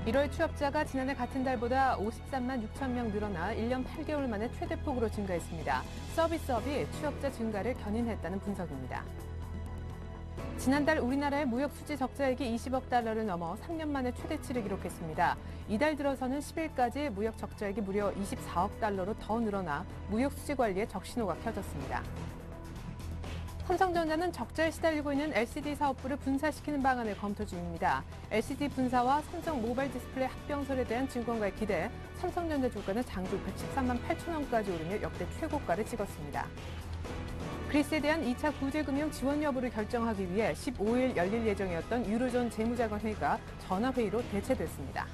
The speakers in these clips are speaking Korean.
(1월) 취업자가 지난해 같은 달보다 53만 6천 명 늘어나 1년 8개월 만에 최대폭으로 증가했습니다. 서비스업이 취업자 증가를 견인했다는 분석입니다. 지난달 우리나라의 무역 수지 적자액이 20억 달러를 넘어 3년 만에 최대치를 기록했습니다. 이달 들어서는 10일까지 무역 적자액이 무려 24억 달러로 더 늘어나 무역 수지 관리에 적신호가 켜졌습니다. 삼성전자는 적자에 시달리고 있는 LCD 사업부를 분사시키는 방안을 검토 중입니다. LCD 분사와 삼성 모바일 디스플레이 합병설에 대한 증권가의 기대에 삼성전자 주가는 장주 113만 8천 원까지 오르며 역대 최고가를 찍었습니다. 그리스에 대한 2차 구제금융 지원 여부를 결정하기 위해 15일 열릴 예정이었던 유로존 재무장관 회의가 전화회의로 대체됐습니다.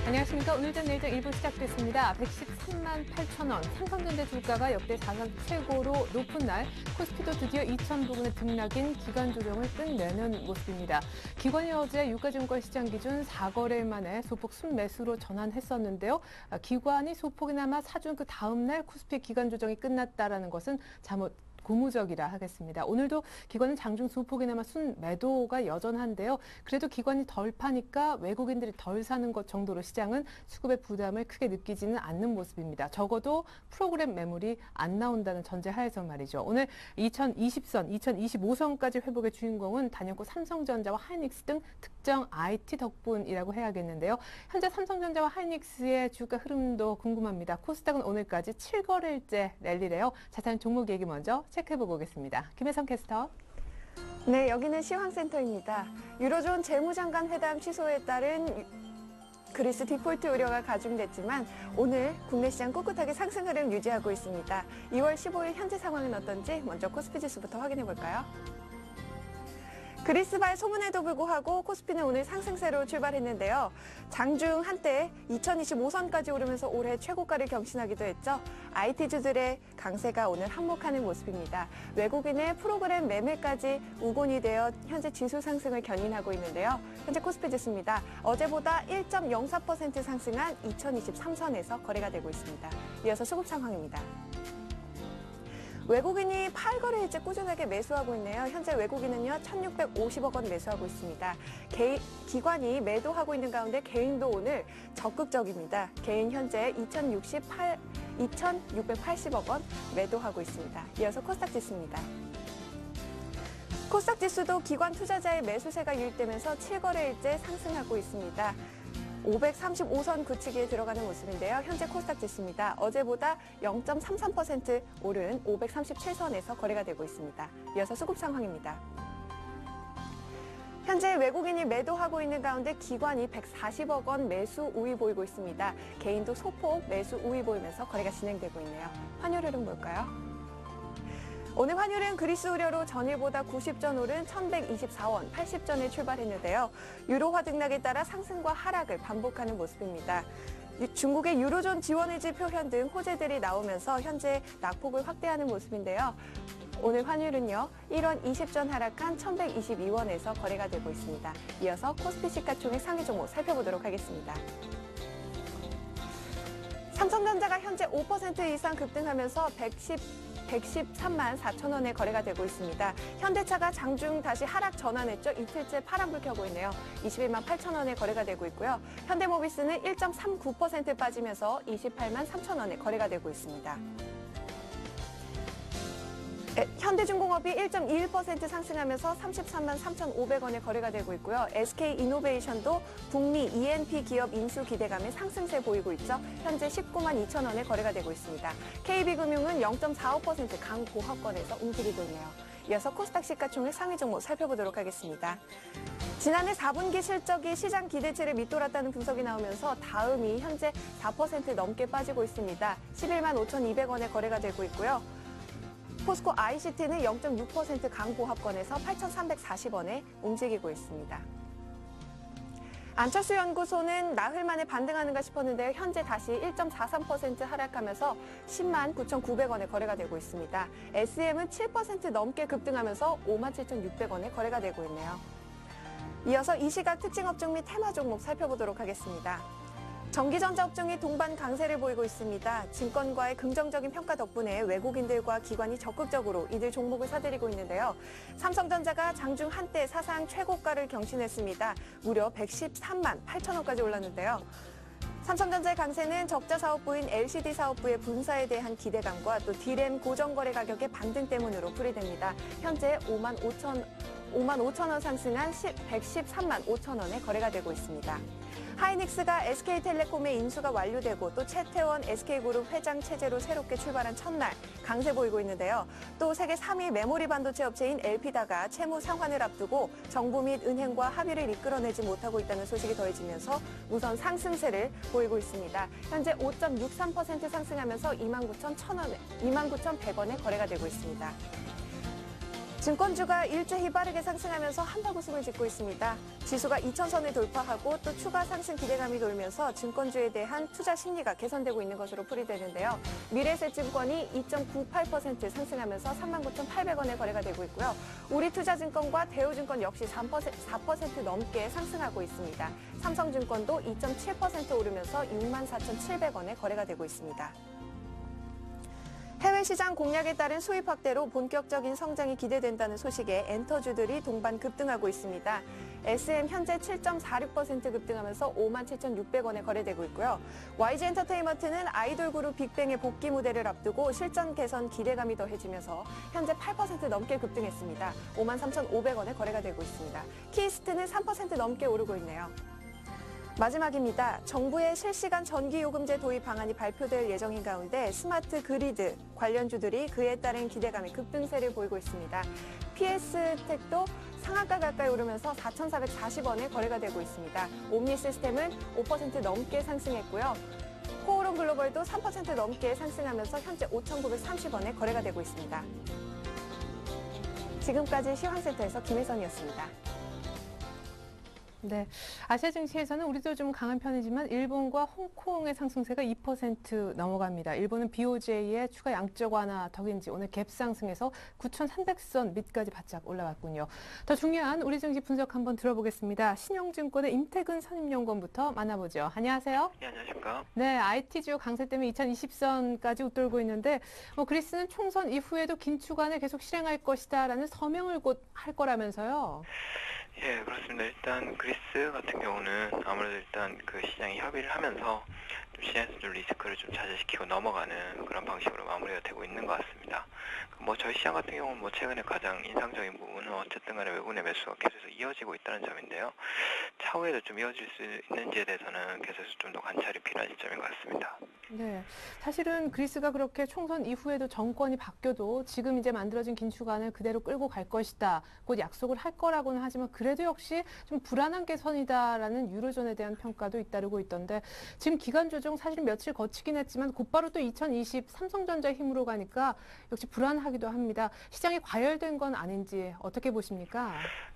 안녕하십니까. 오늘전 내일장 1부 시작됐습니다. 113만 8천 원, 삼성전자 주가가 역대 사상 최고로 높은 날, 코스피도 드디어 2천 부근의 등락인 기간 조정을 끝내는 모습입니다. 기관이 어제 유가증권 시장 기준 4거래일 만에 소폭 순매수로 전환했었는데요. 기관이 소폭이나마 사준 그 다음 날 코스피 기간 조정이 끝났다라는 것은 잘못 고무적이라 하겠습니다. 오늘도 기관은 장중 소폭이나마 순매도가 여전한데요. 그래도 기관이 덜 파니까 외국인들이 덜 사는 것 정도로 시장은 수급의 부담을 크게 느끼지는 않는 모습입니다. 적어도 프로그램 매물이 안 나온다는 전제 하에서 말이죠. 오늘 2020선, 2025선까지 회복의 주인공은 단연코 삼성전자와 하이닉스 등 특정 IT 덕분이라고 해야겠는데요. 현재 삼성전자와 하이닉스의 주가 흐름도 궁금합니다. 코스닥은 오늘까지 7거래일째 랠리래요. 자세한 종목 얘기 먼저 체크해보고 오겠습니다. 김혜성 캐스터. 네, 여기는 시황센터입니다. 유로존 재무장관 회담 취소에 따른 그리스 디폴트 우려가 가중됐지만 오늘 국내 시장 꿋꿋하게 상승 흐름 유지하고 있습니다. 2월 15일 현재 상황은 어떤지 먼저 코스피 지수부터 확인해 볼까요? 그리스발 소문에도 불구하고 코스피는 오늘 상승세로 출발했는데요. 장중 한때 2025선까지 오르면서 올해 최고가를 경신하기도 했죠. IT주들의 강세가 오늘 한몫하는 모습입니다. 외국인의 프로그램 매매까지 우곤이 되어 현재 지수 상승을 견인하고 있는데요. 현재 코스피 지수입니다. 어제보다 1.04% 상승한 2023선에서 거래가 되고 있습니다. 이어서 수급 상황입니다. 외국인이 8거래일째 꾸준하게 매수하고 있네요. 현재 외국인은요 1,650억 원 매수하고 있습니다. 기관이 매도하고 있는 가운데 개인도 오늘 적극적입니다. 개인 현재 2,680억 원 매도하고 있습니다. 이어서 코스닥 지수입니다. 코스닥 지수도 기관 투자자의 매수세가 유입되면서 7거래일째 상승하고 있습니다. 535선 굳히기에 들어가는 모습인데요. 현재 코스닥 지수입니다. 어제보다 0.33% 오른 537선에서 거래가 되고 있습니다. 이어서 수급 상황입니다. 현재 외국인이 매도하고 있는 가운데 기관이 140억 원 매수 우위 보이고 있습니다. 개인도 소폭 매수 우위 보이면서 거래가 진행되고 있네요. 환율 흐름 볼까요? 오늘 환율은 그리스 우려로 전일보다 90전 오른 1,124원 80전에 출발했는데요. 유로화 등락에 따라 상승과 하락을 반복하는 모습입니다. 중국의 유로존 지원 의지 표현 등 호재들이 나오면서 현재 낙폭을 확대하는 모습인데요. 오늘 환율은요 1원 20전 하락한 1,122원에서 거래가 되고 있습니다. 이어서 코스피 시가총액 상위 종목 살펴보도록 하겠습니다. 삼성전자가 현재 5% 이상 급등하면서 113만 4천 원에 거래가 되고 있습니다. 현대차가 장중 다시 하락 전환했죠. 이틀째 파란불 켜고 있네요. 21만 8천 원에 거래가 되고 있고요. 현대모비스는 1.39% 빠지면서 28만 3천 원에 거래가 되고 있습니다. 현대중공업이 1.21% 상승하면서 33만 3,500원에 거래가 되고 있고요. SK이노베이션도 북미 E&P 기업 인수 기대감에 상승세 보이고 있죠. 현재 19만 2천 원에 거래가 되고 있습니다. KB금융은 0.45% 강보합권에서 움직이고 있네요. 이어서 코스닥 시가총액 상위 종목 살펴보도록 하겠습니다. 지난해 4분기 실적이 시장 기대치를 밑돌았다는 분석이 나오면서 다음이 현재 4% 넘게 빠지고 있습니다. 11만 5,200원에 거래가 되고 있고요. 포스코 ICT는 0.6% 강보합권에서 8,340원에 움직이고 있습니다. 안철수 연구소는 나흘 만에 반등하는가 싶었는데요. 현재 다시 1.43% 하락하면서 10만 9,900원에 거래가 되고 있습니다. SM은 7% 넘게 급등하면서 57,600원에 거래가 되고 있네요. 이어서 이 시각 특징 업종 및 테마 종목 살펴보도록 하겠습니다. 전기전자 업종이 동반 강세를 보이고 있습니다. 증권가의 긍정적인 평가 덕분에 외국인들과 기관이 적극적으로 이들 종목을 사들이고 있는데요. 삼성전자가 장중 한때 사상 최고가를 경신했습니다. 무려 113만 8천 원까지 올랐는데요. 삼성전자의 강세는 적자 사업부인 LCD 사업부의 분사에 대한 기대감과 또 D램 고정거래 가격의 반등 때문으로 풀이됩니다. 현재 5만 5천 원 상승한 113만 5천 원에 거래가 되고 있습니다. 하이닉스가 SK텔레콤의 인수가 완료되고 또 최태원 SK그룹 회장 체제로 새롭게 출발한 첫날 강세 보이고 있는데요. 또 세계 3위 메모리 반도체 업체인 엘피다가 채무 상환을 앞두고 정부 및 은행과 합의를 이끌어내지 못하고 있다는 소식이 더해지면서 우선 상승세를 보이고 있습니다. 현재 5.63% 상승하면서 29,100원에 거래가 되고 있습니다. 증권주가 일주일 빠르게 상승하면서 한바구음을 짓고 있습니다. 지수가 2,000선을 돌파하고 또 추가 상승 기대감이 돌면서 증권주에 대한 투자 심리가 개선되고 있는 것으로 풀이되는데요. 미래에셋증권이 2.98% 상승하면서 39,800원에 거래가 되고 있고요. 우리투자증권과 대우증권 역시 4% 넘게 상승하고 있습니다. 삼성증권도 2.7% 오르면서 64,700원에 거래가 되고 있습니다. 해외 시장 공략에 따른 수입 확대로 본격적인 성장이 기대된다는 소식에 엔터주들이 동반 급등하고 있습니다. SM 현재 7.46% 급등하면서 57,600원에 거래되고 있고요. YG엔터테인먼트는 아이돌 그룹 빅뱅의 복귀 무대를 앞두고 실전 개선 기대감이 더해지면서 현재 8% 넘게 급등했습니다. 53,500원에 거래가 되고 있습니다. 키스트는 3% 넘게 오르고 있네요. 마지막입니다. 정부의 실시간 전기요금제 도입 방안이 발표될 예정인 가운데 스마트 그리드 관련주들이 그에 따른 기대감의 급등세를 보이고 있습니다. PS텍도 상한가 가까이 오르면서 4,440원에 거래가 되고 있습니다. 옴니 시스템은 5% 넘게 상승했고요. 코오롱 글로벌도 3% 넘게 상승하면서 현재 5,930원에 거래가 되고 있습니다. 지금까지 시황센터에서 김혜선이었습니다. 네, 아시아 증시에서는 우리도 좀 강한 편이지만 일본과 홍콩의 상승세가 2% 넘어갑니다. 일본은 BOJ의 추가 양적 완화 덕인지 오늘 갭 상승해서 9,300선 밑까지 바짝 올라왔군요. 더 중요한 우리 증시 분석 한번 들어보겠습니다. 신영증권의 임태근 선임연구원부터 만나보죠. 안녕하세요. 네, 안녕하십니까. 네, IT주 강세 때문에 2020선까지 웃돌고 있는데 그리스는 총선 이후에도 긴축안을 계속 실행할 것이다라는 서명을 곧 할 거라면서요. 예, 그렇습니다. 일단 그리스 같은 경우는 아무래도 일단 그 시장이 협의를 하면서 좀 시장에서 좀 리스크를 좀 자제시키고 넘어가는 그런 방식으로 마무리가 되고 있는 것 같습니다. 뭐 저희 시장 같은 경우는 뭐 최근에 가장 인상적인 부분은 어쨌든 간에 외국인의 매수가 계속해서 이어지고 있다는 점인데요. 차후에도 좀 이어질 수 있는지에 대해서는 계속해서 좀 더 관찰이 필요한 시점인 것 같습니다. 네, 사실은 그리스가 그렇게 총선 이후에도 정권이 바뀌어도 지금 이제 만들어진 긴축안을 그대로 끌고 갈 것이다. 곧 약속을 할 거라고는 하지만 그래도 역시 좀 불안한 개선이다라는 유로존에 대한 평가도 잇따르고 있던데 지금 기간 조정 사실 며칠 거치긴 했지만 곧바로 또 2020 삼성전자 힘으로 가니까 역시 불안하기도 합니다. 시장이 과열된 건 아닌지 어떻게 보십니까?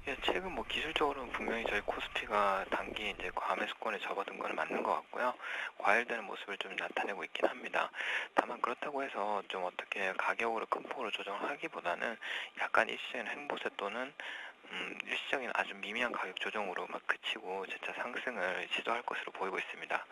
예, 최근 뭐 기술적으로는 분명히 저희 코스피가 단기 이제 과매수권에 접어든 건 맞는 것 같고요. 과열되는 모습을 좀 나타내고 있긴 합니다. 다만 그렇다고 해서 좀 어떻게 가격으로 큰 폭으로 조정하기보다는 약간 일시적인 행보세 또는 일시적인 아주 미미한 가격 조정으로 막 그치고 재차 상승을 시도할 것으로 보이고 있습니다.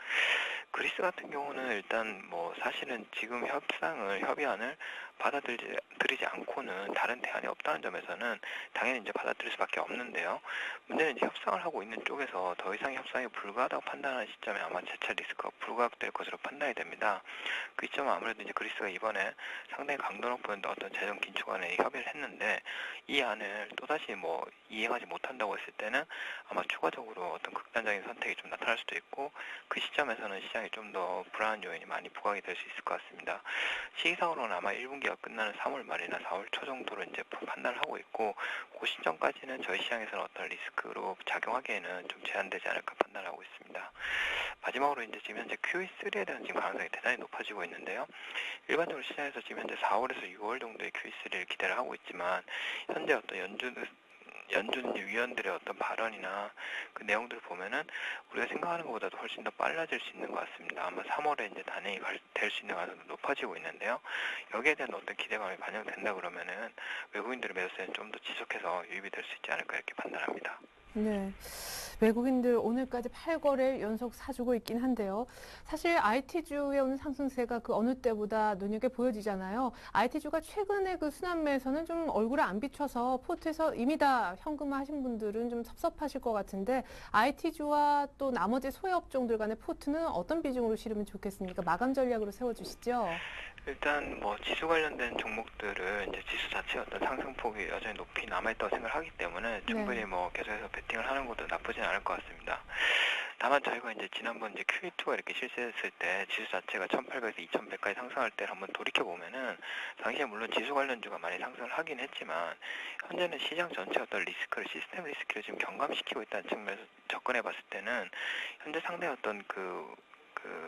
그리스 같은 경우는 일단 뭐 사실은 지금 협의안을 받아들이지 않고는 다른 대안이 없다는 점에서는 당연히 이제 받아들일 수밖에 없는데요. 문제는 이제 협상을 하고 있는 쪽에서 더 이상 협상이 불가하다고 판단하는 시점에 아마 재차 리스크가 불가하될 것으로 판단이 됩니다. 그 시점은 아무래도 이제 그리스가 이번에 상당히 강도 높은 어떤 재정 긴축안에 협의를 했는데 이 안을 또다시 뭐 이행하지 못한다고 했을 때는 아마 추가적으로 어떤 극단적인 선택이 좀 나타날 수도 있고 그 시점에서는 시장이 좀 더 불안한 요인이 많이 부각이 될 수 있을 것 같습니다. 시기상으로는 아마 1분기가 끝나는 3월 말이나 4월 초 정도로 이제 판단을 하고 있고 그 시점까지는 저희 시장에서는 어떤 리스크로 작용하기에는 좀 제한되지 않을까 판단하고 있습니다. 마지막으로 이제 지금 현재 QE3에 대한 지금 가능성이 대단히 높아지고 있는데요. 일반적으로 시장에서 지금 현재 4월에서 6월 정도의 QE3를 기대를 하고 있지만 현재 어떤 연준 위원들의 어떤 발언이나 그 내용들을 보면은 우리가 생각하는 것보다도 훨씬 더 빨라질 수 있는 것 같습니다. 아마 3월에 이제 단행이 될 수 있는 가능성도 높아지고 있는데요. 여기에 대한 어떤 기대감이 반영된다 그러면은 외국인들의 매수세는 좀 더 지속해서 유입이 될 수 있지 않을까 이렇게 판단합니다. 네. 외국인들 오늘까지 8거래일 연속 사주고 있긴 한데요. 사실 IT주의 오늘 상승세가 그 어느 때보다 눈여겨 보여지잖아요. IT주가 최근에 그 순환매에서는 좀 얼굴을 안 비춰서 포트에서 이미 다 현금화 하신 분들은 좀 섭섭하실 것 같은데 IT주와 또 나머지 소외업종들 간의 포트는 어떤 비중으로 실으면 좋겠습니까? 마감 전략으로 세워주시죠. 일단 뭐 지수 관련된 종목들은 이제 지수 자체의 어떤 상승폭이 여전히 높이 남아있다고 생각하기 때문에 충분히 네. 뭐 계속해서 베팅을 하는 것도 나쁘진 않을 것 같습니다. 다만 저희가 이제 지난번 이제 QE2가 이렇게 실시했을 때 지수 자체가 1800에서 2100까지 상승할 때를 한번 돌이켜 보면은 당시에 물론 지수 관련주가 많이 상승을 하긴 했지만 현재는 시장 전체 어떤 리스크를 시스템 리스크를 지금 경감시키고 있다는 측면에서 접근해 봤을 때는 현재 상대 어떤 그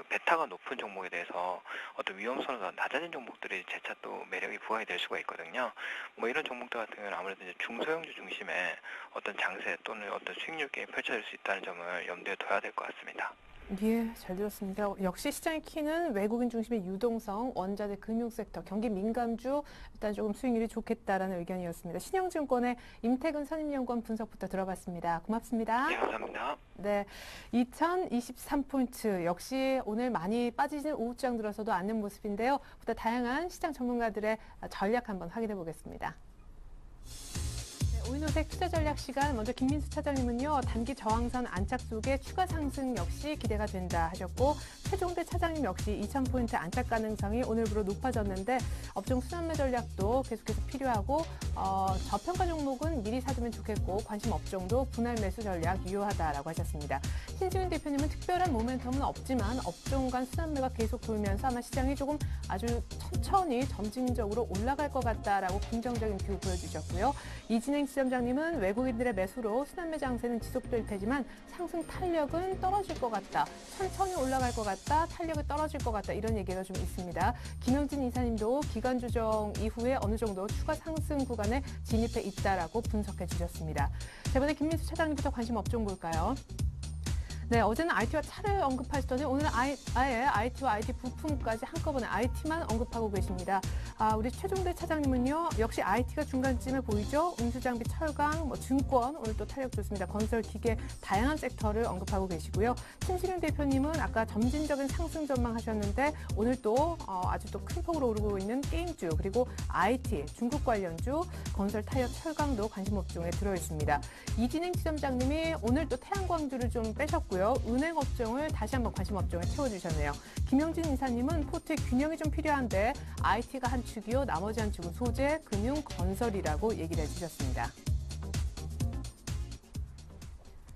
베타가 높은 종목에 대해서 어떤 위험성이 낮아진 종목들이 재차 또 매력이 부각이 될 수가 있거든요. 뭐 이런 종목들 같은 경우는 아무래도 이제 중소형주 중심의 어떤 장세 또는 어떤 수익률 게임 펼쳐질 수 있다는 점을 염두에 둬야 될 것 같습니다. 예, 잘 들었습니다. 역시 시장의 키는 외국인 중심의 유동성, 원자재 금융섹터, 경기 민감주 일단 조금 수익률이 좋겠다라는 의견이었습니다. 신영증권의 임태근 선임연구원 분석부터 들어봤습니다. 고맙습니다. 네, 감사합니다. 네, 2023포인트 역시 오늘 많이 빠지진 오후장 들어서도 않는 모습인데요. 보다 다양한 시장 전문가들의 전략 한번 확인해 보겠습니다. 오인호색 투자 전략 시간 먼저 김민수 차장님은요. 단기 저항선 안착 속에 추가 상승 역시 기대가 된다 하셨고 최종대 차장님 역시 2000포인트 안착 가능성이 오늘부로 높아졌는데 업종 순환매 전략도 계속해서 필요하고 저평가 종목은 미리 사두면 좋겠고 관심 업종도 분할 매수 전략 유효하다라고 하셨습니다. 신지훈 대표님은 특별한 모멘텀은 없지만 업종 간 순환매가 계속 돌면서 아마 시장이 조금 아주 천천히 점진적으로 올라갈 것 같다라고 긍정적인 뷰 보여주셨고요. 이진행 시장님은 외국인들의 매수로 순환매 장세는 지속될 테지만 상승 탄력은 떨어질 것 같다. 천천히 올라갈 것 같다. 탄력이 떨어질 것 같다. 이런 얘기가 좀 있습니다. 김영진 이사님도 기간 조정 이후에 어느 정도 추가 상승 구간에 진입해 있다라고 분석해 주셨습니다. 자, 이번에 김민수 차장님부터 관심 업종 볼까요? 네, 어제는 IT와 차를 언급하시더니 오늘은 아예 IT와 IT 부품까지 한꺼번에 IT만 언급하고 계십니다. 우리 최종대 차장님은요, 역시 IT가 중간쯤에 보이죠? 운수장비, 철강, 증권, 오늘 또 탄력 좋습니다. 건설, 기계, 다양한 섹터를 언급하고 계시고요. 신신윤 대표님은 아까 점진적인 상승 전망하셨는데 오늘 또 아주 또 큰 폭으로 오르고 있는 게임주, 그리고 IT, 중국 관련주, 건설, 타이어, 철강도 관심 업종에 들어있습니다. 이진행 지점장님이 오늘 또 태양광주를 좀 빼셨고요. 은행 업종을 다시 한번 관심 업종에 채워주셨네요. 김영진 이사님은 포트의 균형이 좀 필요한데 IT가 한 축이요. 나머지 한 축은 소재, 금융, 건설이라고 얘기를 해주셨습니다.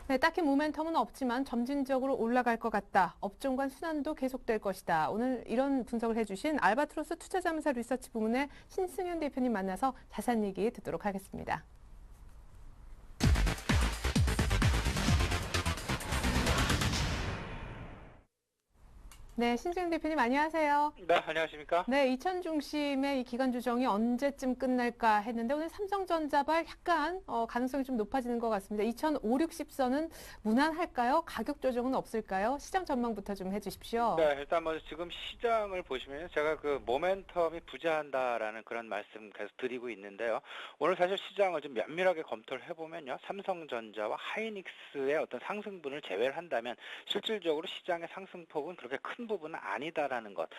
네, 딱히 모멘텀은 없지만 점진적으로 올라갈 것 같다. 업종 간 순환도 계속될 것이다. 오늘 이런 분석을 해주신 알바트로스 투자자문사 리서치 부문의 신승현 대표님 만나서 자세한 얘기 듣도록 하겠습니다. 네, 신승현 대표님 안녕하세요. 네, 안녕하십니까? 네, 2000 중심의 이 기간 조정이 언제쯤 끝날까 했는데 오늘 삼성전자발 약간 가능성이 좀 높아지는 것 같습니다. 2560선은 무난할까요? 가격 조정은 없을까요? 시장 전망부터 좀 해주십시오. 네, 일단 뭐 지금 시장을 보시면 제가 그 모멘텀이 부재한다라는 그런 말씀 계속 드리고 있는데요. 오늘 사실 시장을 좀 면밀하게 검토를 해보면요. 삼성전자와 하이닉스의 어떤 상승분을 제외를 한다면 실질적으로 시장의 상승폭은 그렇게 큰 부분은 아니다라는 것.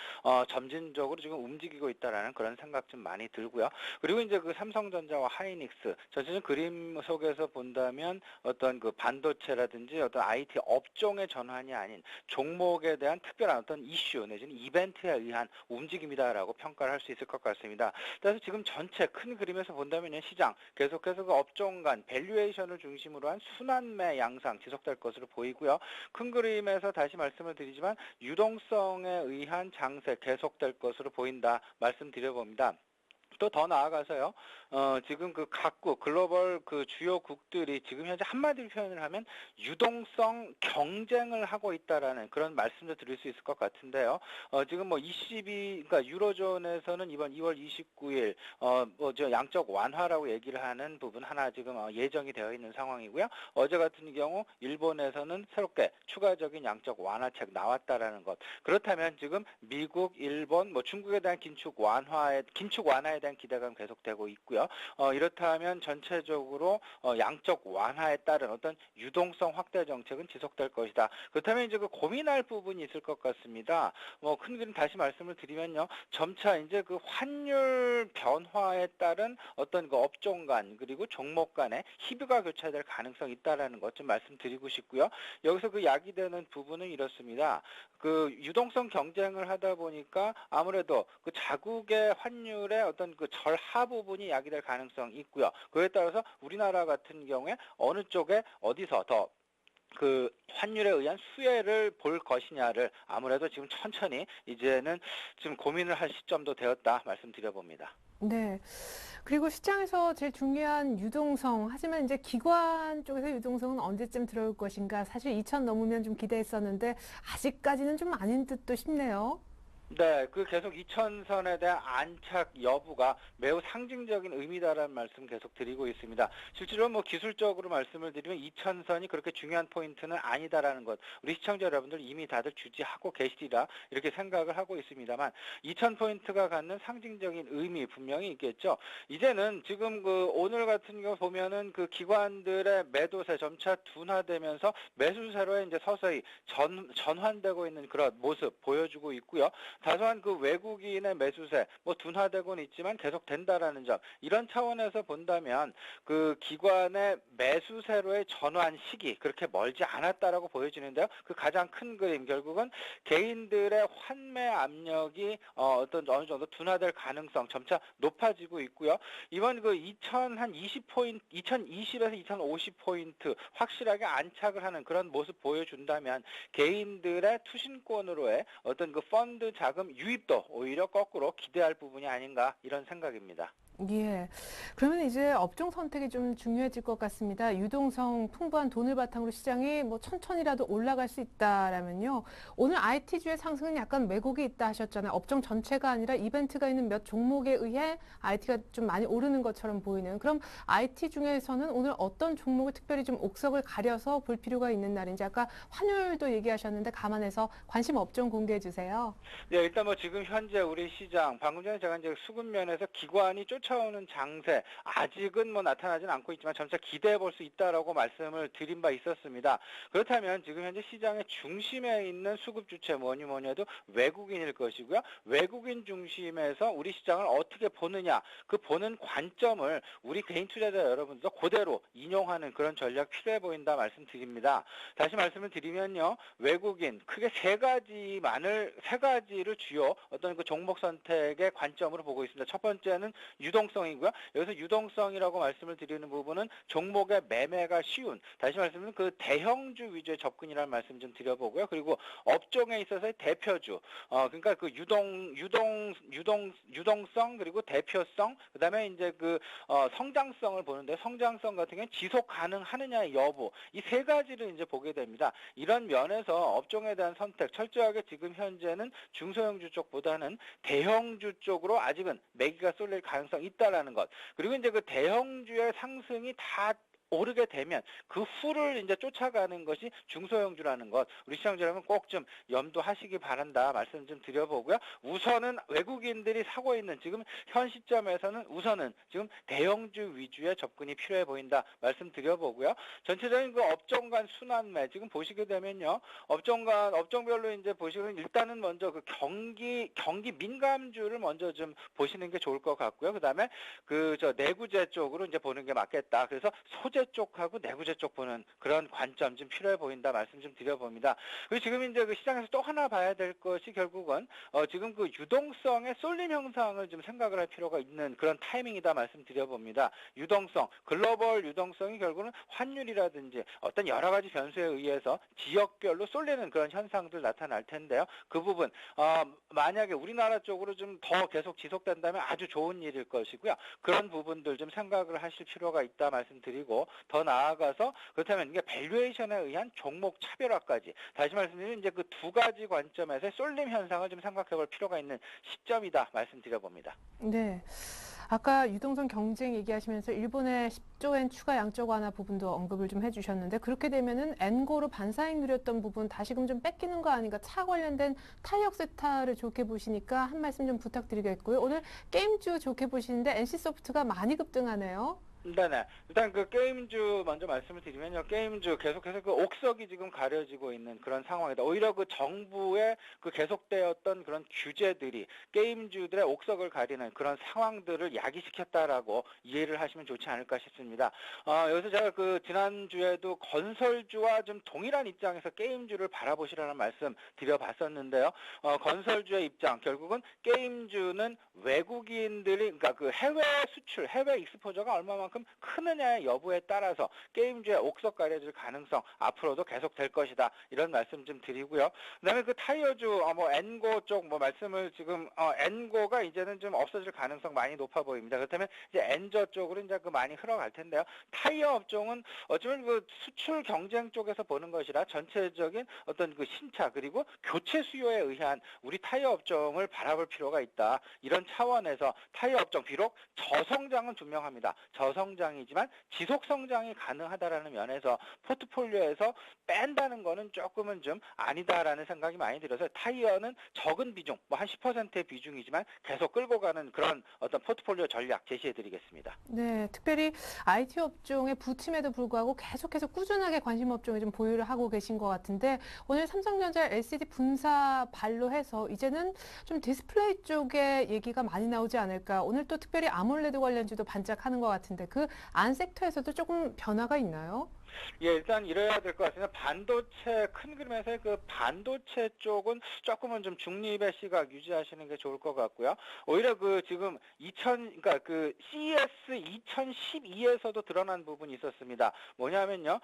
점진적으로 지금 움직이고 있다라는 그런 생각 좀 많이 들고요. 그리고 이제 그 삼성전자와 하이닉스 전체적인 그림 속에서 본다면 어떤 그 반도체라든지 어떤 IT 업종의 전환이 아닌 종목에 대한 특별한 어떤 이슈 내지는 이벤트에 의한 움직임이다라고 평가를 할 수 있을 것 같습니다. 그래서 지금 전체 큰 그림에서 본다면 시장 계속해서 그 업종 간 밸류에이션을 중심으로 한 순환매 양상 지속될 것으로 보이고요. 큰 그림에서 다시 말씀을 드리지만 유동성에 의한 장세 계속될 것으로 보인다 말씀드려봅니다. 또 더 나아가서요. 지금 그 각국 글로벌 그 주요국들이 지금 현재 한마디로 표현을 하면 유동성 경쟁을 하고 있다라는 그런 말씀도 드릴 수 있을 것 같은데요. 지금 뭐 그러니까 유로존에서는 이번 2월 29일 저 양적 완화라고 얘기를 하는 부분 하나 지금 예정이 되어 있는 상황이고요. 어제 같은 경우 일본에서는 새롭게 추가적인 양적 완화책 나왔다라는 것. 그렇다면 지금 미국, 일본, 중국에 대한 긴축 완화에 대한 기대감 계속되고 있고요. 이렇다면 전체적으로 양적 완화에 따른 어떤 유동성 확대 정책은 지속될 것이다. 그렇다면 이제 그 고민할 부분이 있을 것 같습니다. 큰 그림 다시 말씀을 드리면요. 점차 이제 그 환율 변화에 따른 어떤 그 업종 간 그리고 종목 간의 희비가 교차될 가능성이 있다라는 것 좀 말씀드리고 싶고요. 여기서 그 야기되는 부분은 이렇습니다. 그 유동성 경쟁을 하다 보니까 아무래도 그 자국의 환율의 어떤 그 절하 부분이 야기될 가능성이 있고요. 그에 따라서 우리나라 같은 경우에 어느 쪽에 어디서 더 그 환율에 의한 수혜를 볼 것이냐를 아무래도 지금 천천히 이제는 지금 고민을 할 시점도 되었다 말씀드려봅니다. 네. 그리고 시장에서 제일 중요한 유동성. 하지만 이제 기관 쪽에서 유동성은 언제쯤 들어올 것인가. 사실 2천 넘으면 좀 기대했었는데 아직까지는 좀 아닌 듯도 싶네요. 네, 그 계속 2000선에 대한 안착 여부가 매우 상징적인 의미다라는 말씀 계속 드리고 있습니다. 실제로 기술적으로 말씀을 드리면 2000선이 그렇게 중요한 포인트는 아니다라는 것, 우리 시청자 여러분들 이미 다들 주지하고 계시리라 이렇게 생각을 하고 있습니다만 2000포인트가 갖는 상징적인 의미 분명히 있겠죠. 이제는 지금 그 오늘 같은 경우 보면은 그 기관들의 매도세 점차 둔화되면서 매수세로 이제 서서히 전환되고 있는 그런 모습 보여주고 있고요. 다소한 그 외국인의 매수세 둔화되고는 있지만 계속 된다라는 점, 이런 차원에서 본다면 그 기관의 매수세로의 전환 시기 그렇게 멀지 않았다라고 보여지는데요. 그 가장 큰 그림 결국은 개인들의 환매 압력이 어느 정도 둔화될 가능성 점차 높아지고 있고요. 이번 그 2020포인트 2020에서 2050포인트 확실하게 안착을 하는 그런 모습 보여준다면 개인들의 투신권으로의 어떤 그 펀드 자금 유입도 오히려 거꾸로 기대할 부분이 아닌가 이런 생각입니다. 예. 그러면 이제 업종 선택이 좀 중요해질 것 같습니다. 유동성 풍부한 돈을 바탕으로 시장이 천천히라도 올라갈 수 있다라면요. 오늘 IT주의 상승은 약간 왜곡이 있다 하셨잖아요. 업종 전체가 아니라 이벤트가 있는 몇 종목에 의해 IT가 좀 많이 오르는 것처럼 보이는. 그럼 IT 중에서는 오늘 어떤 종목을 특별히 좀 옥석을 가려서 볼 필요가 있는 날인지, 아까 환율도 얘기하셨는데 감안해서 관심 업종 공개해 주세요. 네, 일단 지금 현재 우리 시장 방금 전에 제가 이제 수급 면에서 기관이 쫓아오는 장세 아직은 나타나진 않고 있지만 점차 기대해 볼 수 있다라고 말씀을 드린 바 있었습니다. 그렇다면 지금 현재 시장의 중심에 있는 수급 주체 뭐니 해도 외국인일 것이고요. 외국인 중심에서 우리 시장을 어떻게 보느냐, 그 보는 관점을 우리 개인 투자자 여러분도 그대로 인용하는 그런 전략 필요해 보인다 말씀드립니다. 다시 말씀을 드리면요. 외국인 크게 세 가지를 주요 어떤 그 종목 선택의 관점으로 보고 있습니다. 첫 번째는 유동성이고요. 여기서 유동성이라고 말씀을 드리는 부분은 종목의 매매가 쉬운, 다시 말씀드리면 그 대형주 위주의 접근이라는 말씀 좀 드려보고요. 그리고 업종에 있어서의 대표주, 그러니까 그 유동성 그리고 대표성, 그다음에 이제 그 성장성을 보는데 성장성 같은 경우는 지속 가능하느냐의 여부, 이 세 가지를 이제 보게 됩니다. 이런 면에서 업종에 대한 선택 철저하게 지금 현재는 중소형주 쪽보다는 대형주 쪽으로 아직은 매기가 쏠릴 가능성이 있다라는 것. 그리고 이제 그 대형주의 상승이 다 오르게 되면 그 후를 이제 쫓아가는 것이 중소형주라는 것, 우리 시청자 여러분 꼭 좀 염두하시기 바란다 말씀 좀 드려보고요. 우선은 외국인들이 사고 있는 지금 현 시점에서는 우선은 지금 대형주 위주의 접근이 필요해 보인다 말씀 드려보고요. 전체적인 그 업종 간 순환매 지금 보시게 되면요. 업종별로 이제 보시면 일단은 먼저 그 경기 민감주를 먼저 좀 보시는 게 좋을 것 같고요. 그다음에 내구재 쪽으로 이제 보는 게 맞겠다. 그래서 소재 쪽하고 내구재 쪽 보는 그런 관점 좀 필요해 보인다 말씀 좀 드려봅니다. 그리고 지금 이제 그 시장에서 또 하나 봐야 될 것이 결국은 지금 그 유동성의 쏠림 형상을 좀 생각을 할 필요가 있는 그런 타이밍이다 말씀 드려봅니다. 유동성, 글로벌 유동성이 결국은 환율이라든지 어떤 여러 가지 변수에 의해서 지역별로 쏠리는 그런 현상들 나타날 텐데요. 그 부분 만약에 우리나라 쪽으로 좀 더 계속 지속된다면 아주 좋은 일일 것이고요. 그런 부분들 좀 생각을 하실 필요가 있다 말씀드리고, 더 나아가서 그렇다면 이게 밸류에이션에 의한 종목 차별화까지 다시 말씀드리면 이제 그 두 가지 관점에서 쏠림 현상을 좀 생각해 볼 필요가 있는 시점이다 말씀드려봅니다. 네. 아까 유동성 경쟁 얘기하시면서 일본의 10조 엔 추가 양적 완화 부분도 언급을 좀 해주셨는데 그렇게 되면은 엔고로 반사익 누렸던 부분 다시금 좀 뺏기는 거 아닌가 차 관련된 탄력 세타를 좋게 보시니까 한 말씀 좀 부탁드리겠고요. 오늘 게임주 좋게 보시는데 NC소프트가 많이 급등하네요. 네네. 일단 그 게임주 먼저 말씀을 드리면요. 게임주 계속해서 그 옥석이 지금 가려지고 있는 그런 상황이다. 오히려 그 정부의 그 계속되었던 그런 규제들이 게임주들의 옥석을 가리는 그런 상황들을 야기시켰다라고 이해를 하시면 좋지 않을까 싶습니다. 여기서 제가 그 지난주에도 건설주와 좀 동일한 입장에서 게임주를 바라보시라는 말씀 드려봤었는데요. 건설주의 입장, 결국은 게임주는 외국인들이, 그러니까 그 해외 수출, 해외 익스포저가 얼마만큼 크느냐의 여부에 따라서 게임주의 옥석 가려질 가능성 앞으로도 계속될 것이다. 이런 말씀 좀 드리고요. 그다음에 그 타이어주 뭐 엔고 쪽 뭐 말씀을 지금 엔고가 이제는 좀 없어질 가능성 많이 높아 보입니다. 그렇다면 이제 엔저 쪽으로 이제 그 많이 흘러갈 텐데요. 타이어 업종은 어쩌면 그 수출 경쟁 쪽에서 보는 것이라 전체적인 어떤 그 신차 그리고 교체 수요에 의한 우리 타이어 업종을 바라볼 필요가 있다. 이런 차원에서 타이어 업종 비록 저성장은 분명합니다. 저성장이지만 지속 성장이 가능하다라는 면에서 포트폴리오에서 뺀다는 거는 조금은 좀 아니다라는 생각이 많이 들어서 타이어는 적은 비중, 뭐 한 10%의 비중이지만 계속 끌고 가는 그런 어떤 포트폴리오 전략 제시해드리겠습니다. 네, 특별히 IT 업종의 부침에도 불구하고 계속해서 꾸준하게 관심 업종에 좀 보유를 하고 계신 것 같은데 오늘 삼성전자 LCD 분사 반로해서 이제는 좀 디스플레이 쪽에 얘기가 많이 나오지 않을까. 오늘 또 특별히 아몰레드 관련주도 반짝하는 것 같은데 그 안 섹터에서도 조금 변화가 있나요? 예, 일단 이래야 될 것 같습니다. 반도체, 큰 그림에서의 그 반도체 쪽은 조금은 좀 중립의 시각 유지하시는 게 좋을 것 같고요. 오히려 그 지금 그러니까 그 CES 2012에서도 드러난 부분이 있었습니다. 뭐냐면요.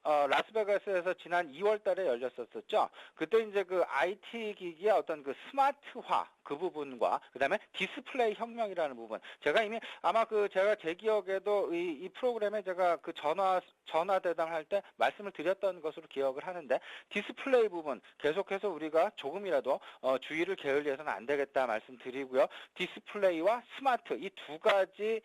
라스베가스에서 지난 2월 달에 열렸었죠. 그때 이제 그 IT 기기의 어떤 그 스마트화 그 부분과 그다음에 디스플레이 혁명이라는 부분. 제가 이미 아마 제가 제 기억에도 이 프로그램에 제가 그 전화 대담할 때 말씀을 드렸던 것으로 기억을 하는데 디스플레이 부분 계속해서 우리가 조금이라도 주의를 게을리해서는 안 되겠다 말씀드리고요. 디스플레이와 스마트 이 두 가지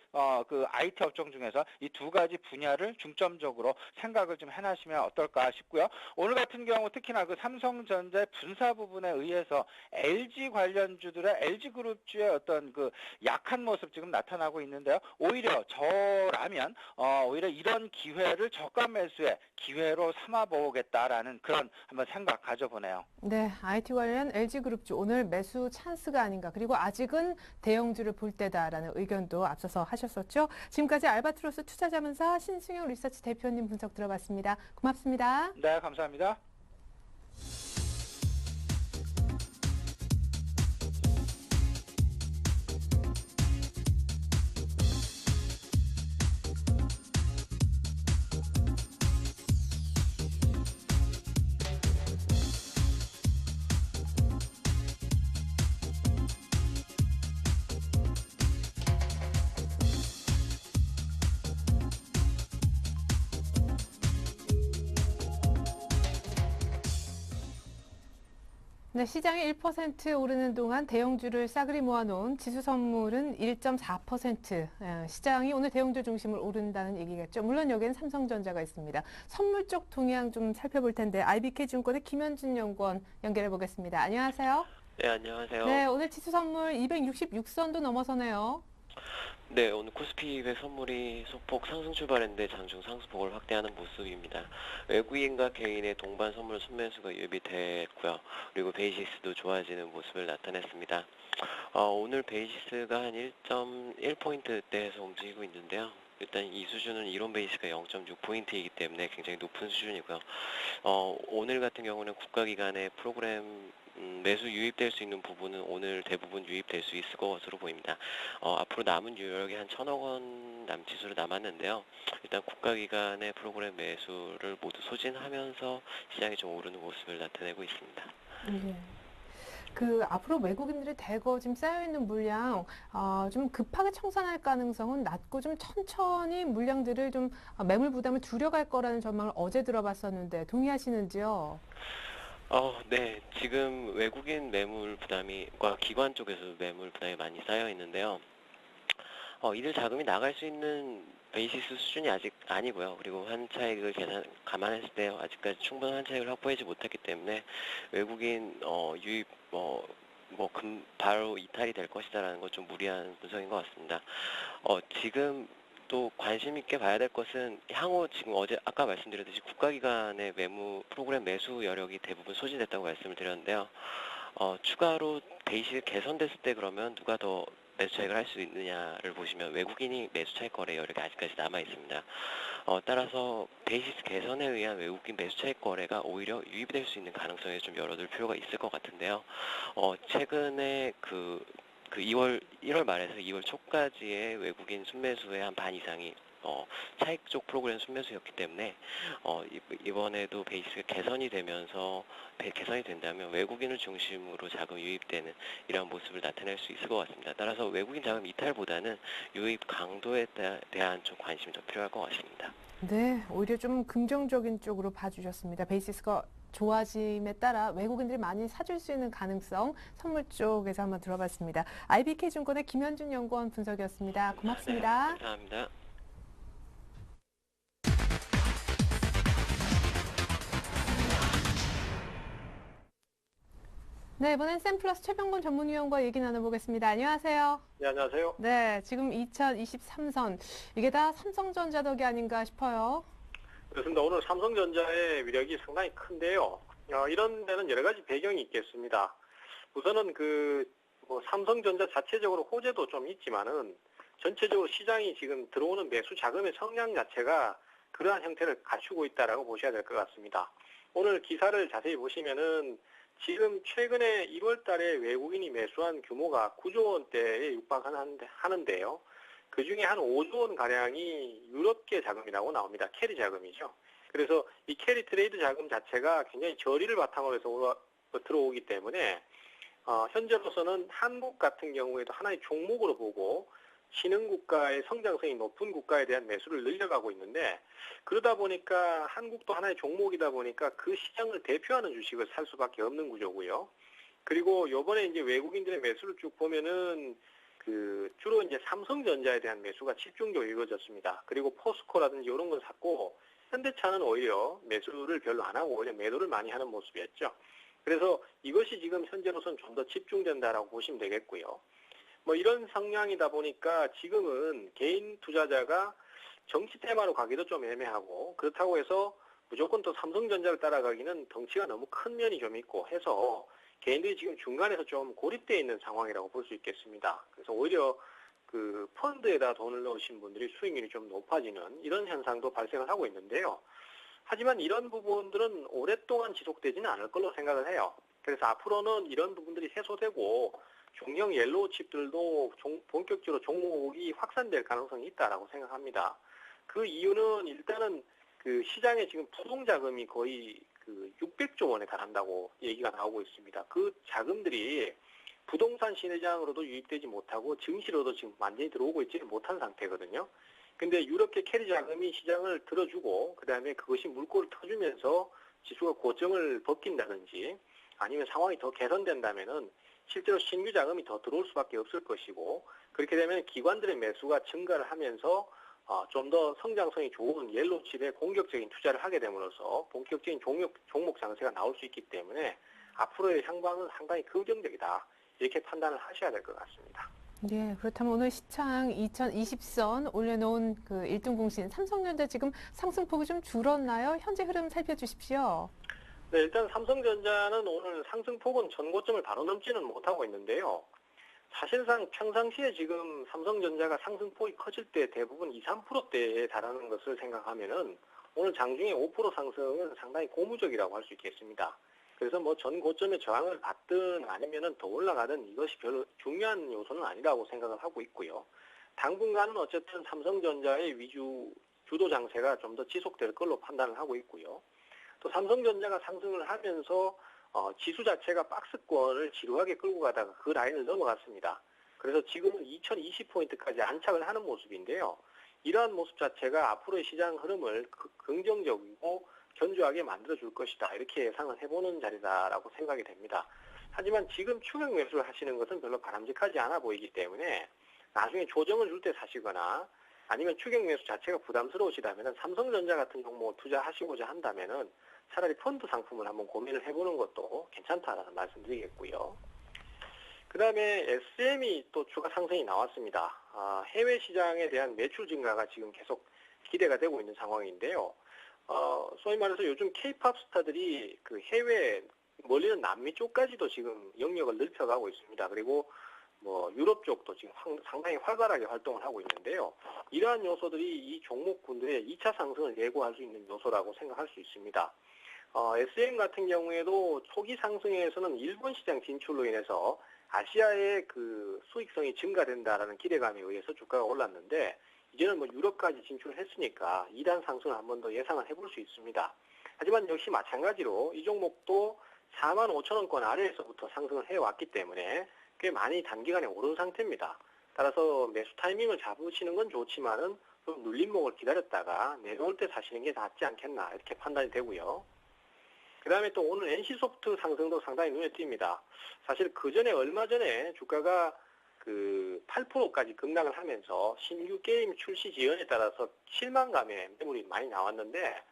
그 IT 업종 중에서 이 두 가지 분야를 중점적으로 생각을 좀 해나시면 어떨까 싶고요. 오늘 같은 경우 특히나 그 삼성전자의 분사 부분에 의해서 LG 관련주들의 LG그룹주의 어떤 그 약한 모습 지금 나타나고 있는데요. 오히려 저라면 오히려 이런 기회를 저가 매수의 기회로 삼아보겠다라는 그런 한번 생각 가져보네요. 네, IT 관련 LG그룹주 오늘 매수 찬스가 아닌가. 그리고 아직은 대형주를 볼 때다라는 의견도 앞서서 하셨었죠. 지금까지 알바트로스 투자자문사 신승영 리서치 대표님 분석 들어봤습니다. 고맙습니다. 네, 감사합니다. 네, 시장이 1% 오르는 동안 대형주를 싸그리 모아놓은 지수 선물은 1.4%. 시장이 오늘 대형주 중심으로 오른다는 얘기겠죠. 물론 여기엔 삼성전자가 있습니다. 선물 쪽 동향 좀 살펴볼 텐데 IBK증권의 김현준 연구원 연결해 보겠습니다. 안녕하세요. 네, 안녕하세요. 네, 오늘 지수 선물 266선도 넘어서네요. 네, 오늘 코스피 200 선물이 소폭 상승 출발했는데 장중 상승폭을 확대하는 모습입니다. 외국인과 개인의 동반 선물 순매수가 유입됐고요. 그리고 베이시스도 좋아지는 모습을 나타냈습니다. 오늘 베이시스가 한 1.1포인트대에서 움직이고 있는데요. 일단 이 수준은 이론 베이시스가 0.6포인트이기 때문에 굉장히 높은 수준이고요. 오늘 같은 경우는 국가기관의 프로그램 매수 유입될 수 있는 부분은 오늘 대부분 유입될 수 있을 것으로 보입니다. 앞으로 남은 유력이 한 1,000억 원 남짓으로 남았는데요. 일단 국가기관의 프로그램 매수를 모두 소진하면서 시장이 좀 오르는 모습을 나타내고 있습니다. 네. 앞으로 외국인들이 대거 지금 쌓여있는 물량, 좀 급하게 청산할 가능성은 낮고 좀 천천히 물량들을 좀 매물 부담을 줄여갈 거라는 전망을 어제 들어봤었는데 동의하시는지요? 네. 지금 외국인 매물 부담과 기관 쪽에서 매물 부담이 많이 쌓여 있는데요. 이들 자금이 나갈 수 있는 베이시스 수준이 아직 아니고요. 그리고 환차익을 감안했을 때 아직까지 충분한 환차익을 확보하지 못했기 때문에 외국인 유입 바로 이탈이 될 것이다라는 건 좀 무리한 분석인 것 같습니다. 지금 또 관심 있게 봐야 될 것은 향후 지금 아까 말씀드렸듯이 국가기관의 프로그램 매수 여력이 대부분 소진됐다고 말씀을 드렸는데요. 추가로 베이시스 개선됐을 때 그러면 누가 더 매수 차익을 할 수 있느냐를 보시면 외국인이 매수 차익 거래 여력이 아직까지 남아 있습니다. 따라서 베이시스 개선에 의한 외국인 매수 차익 거래가 오히려 유입될 수 있는 가능성에 좀 열어둘 필요가 있을 것 같은데요. 최근에 1월 말에서 2월 초까지의 외국인 순매수의 한 반 이상이 차익 쪽 프로그램 순매수였기 때문에 이번에도 베이시스가 개선이 된다면 외국인을 중심으로 자금 유입되는 이런 모습을 나타낼 수 있을 것 같습니다. 따라서 외국인 자금 이탈보다는 유입 강도에 대한 좀 관심이 더 필요할 것 같습니다. 네, 오히려 좀 긍정적인 쪽으로 봐주셨습니다. 베이시스가 좋아짐에 따라 외국인들이 많이 사줄 수 있는 가능성 선물 쪽에서 한번 들어봤습니다. IBK증권의 김현준 연구원 분석이었습니다. 고맙습니다. 네, 감사합니다. 네, 이번엔 샘플러스 최병곤 전문위원과 얘기 나눠보겠습니다. 안녕하세요. 네, 안녕하세요. 네, 지금 2023선 이게 다 삼성전자 덕이 아닌가 싶어요. 그렇습니다. 오늘 삼성전자의 위력이 상당히 큰데요. 이런 데는 여러 가지 배경이 있겠습니다. 우선은 삼성전자 자체적으로 호재도 좀 있지만은 전체적으로 시장이 지금 들어오는 매수 자금의 성량 자체가 그러한 형태를 갖추고 있다라고 보셔야 될 것 같습니다. 오늘 기사를 자세히 보시면은 지금 최근에 1월 달에 외국인이 매수한 규모가 9조 원대에 육박하는데요. 그 중에 한 5조 원 가량이 유럽계 자금이라고 나옵니다. 캐리 자금이죠. 그래서 이 캐리 트레이드 자금 자체가 굉장히 저리를 바탕으로 해서 들어오기 때문에 현재로서는 한국 같은 경우에도 하나의 종목으로 보고 신흥국가의 성장성이 높은 국가에 대한 매수를 늘려가고 있는데, 그러다 보니까 한국도 하나의 종목이다 보니까 그 시장을 대표하는 주식을 살 수밖에 없는 구조고요. 그리고 요번에 이제 외국인들의 매수를 쭉 보면은 주로 이제 삼성전자에 대한 매수가 집중적으로 이루어졌습니다. 그리고 포스코라든지 이런 건 샀고, 현대차는 오히려 매수를 별로 안 하고 오히려 매도를 많이 하는 모습이었죠. 그래서 이것이 지금 현재로서는 좀 더 집중된다라고 보시면 되겠고요. 이런 성향이다 보니까 지금은 개인 투자자가 정치 테마로 가기도 좀 애매하고, 그렇다고 해서 무조건 또 삼성전자를 따라가기는 덩치가 너무 큰 면이 좀 있고 해서 개인들이 지금 중간에서 좀 고립되어 있는 상황이라고 볼 수 있겠습니다. 그래서 오히려 펀드에다 돈을 넣으신 분들이 수익률이 좀 높아지는 이런 현상도 발생을 하고 있는데요. 하지만 이런 부분들은 오랫동안 지속되지는 않을 걸로 생각을 해요. 그래서 앞으로는 이런 부분들이 해소되고 종형 옐로우 칩들도 본격적으로 종목이 확산될 가능성이 있다라고 생각합니다. 그 이유는 일단은 시장에 지금 부동 자금이 거의 600조 원에 달한다고 얘기가 나오고 있습니다. 그 자금들이 부동산 시장으로도 유입되지 못하고 증시로도 지금 완전히 들어오고 있지 못한 상태거든요. 근데 유럽계 캐리 자금이 시장을 들어주고 그다음에 그것이 물꼬를 터주면서 지수가 고점을 벗긴다든지 아니면 상황이 더 개선된다면은 실제로 신규 자금이 더 들어올 수밖에 없을 것이고, 그렇게 되면 기관들의 매수가 증가를 하면서 좀 더 성장성이 좋은 옐로우 칩에 공격적인 투자를 하게 됨으로써 본격적인 종목 장세가 나올 수 있기 때문에 앞으로의 향방은 상당히 긍정적이다, 이렇게 판단을 하셔야 될 것 같습니다. 네, 그렇다면 오늘 시장 2020선 올려놓은 1등 공신 삼성전자 지금 상승폭이 좀 줄었나요? 현재 흐름 살펴주십시오. 네, 일단 삼성전자는 오늘 상승폭은 전고점을 바로 넘지는 못하고 있는데요. 사실상 평상시에 지금 삼성전자가 상승폭이 커질 때 대부분 2, 3%대에 달하는 것을 생각하면은 오늘 장중에 5% 상승은 상당히 고무적이라고 할 수 있겠습니다. 그래서 전고점의 저항을 받든 아니면은 더 올라가든 이것이 별로 중요한 요소는 아니라고 생각을 하고 있고요. 당분간은 어쨌든 삼성전자의 주도 장세가 좀 더 지속될 걸로 판단을 하고 있고요. 또 삼성전자가 상승을 하면서 지수 자체가 박스권을 지루하게 끌고 가다가 그 라인을 넘어갔습니다. 그래서 지금은 2020포인트까지 안착을 하는 모습인데요. 이러한 모습 자체가 앞으로의 시장 흐름을 긍정적이고 견조하게 만들어줄 것이다, 이렇게 예상을 해보는 자리다라고 생각이 됩니다. 하지만 지금 추격 매수를 하시는 것은 별로 바람직하지 않아 보이기 때문에 나중에 조정을 줄 때 사시거나 아니면 추격 매수 자체가 부담스러우시다면 삼성전자 같은 종목을 투자하시고자 한다면은 차라리 펀드 상품을 한번 고민을 해보는 것도 괜찮다라는 말씀드리겠고요. 그 다음에 SM이 또 추가 상승이 나왔습니다. 해외 시장에 대한 매출 증가가 지금 계속 기대가 되고 있는 상황인데요. 소위 말해서 요즘 K-팝 스타들이 그 해외 멀리는 남미 쪽까지도 지금 영역을 넓혀가고 있습니다. 그리고 뭐 유럽 쪽도 지금 상당히 활발하게 활동을 하고 있는데요. 이러한 요소들이 이 종목군들의 2차 상승을 예고할 수 있는 요소라고 생각할 수 있습니다. SM 같은 경우에도 초기 상승에서는 일본 시장 진출로 인해서 아시아의 그 수익성이 증가된다라는 기대감에 의해서 주가가 올랐는데 이제는 뭐 유럽까지 진출했으니까 2단 상승을 한 번 더 예상을 해볼 수 있습니다. 하지만 역시 마찬가지로 이 종목도 45,000원권 아래에서부터 상승을 해왔기 때문에 꽤 많이 단기간에 오른 상태입니다. 따라서 매수 타이밍을 잡으시는 건 좋지만은 좀 눌림목을 기다렸다가 내려올 때 사시는 게 낫지 않겠나 이렇게 판단이 되고요. 그 다음에 또 오늘 NC소프트 상승도 상당히 눈에 띕니다. 사실 그 전에 얼마 전에 주가가 그 8%까지 급락을 하면서 신규 게임 출시 지연에 따라서 실망감에 매물이 많이 나왔는데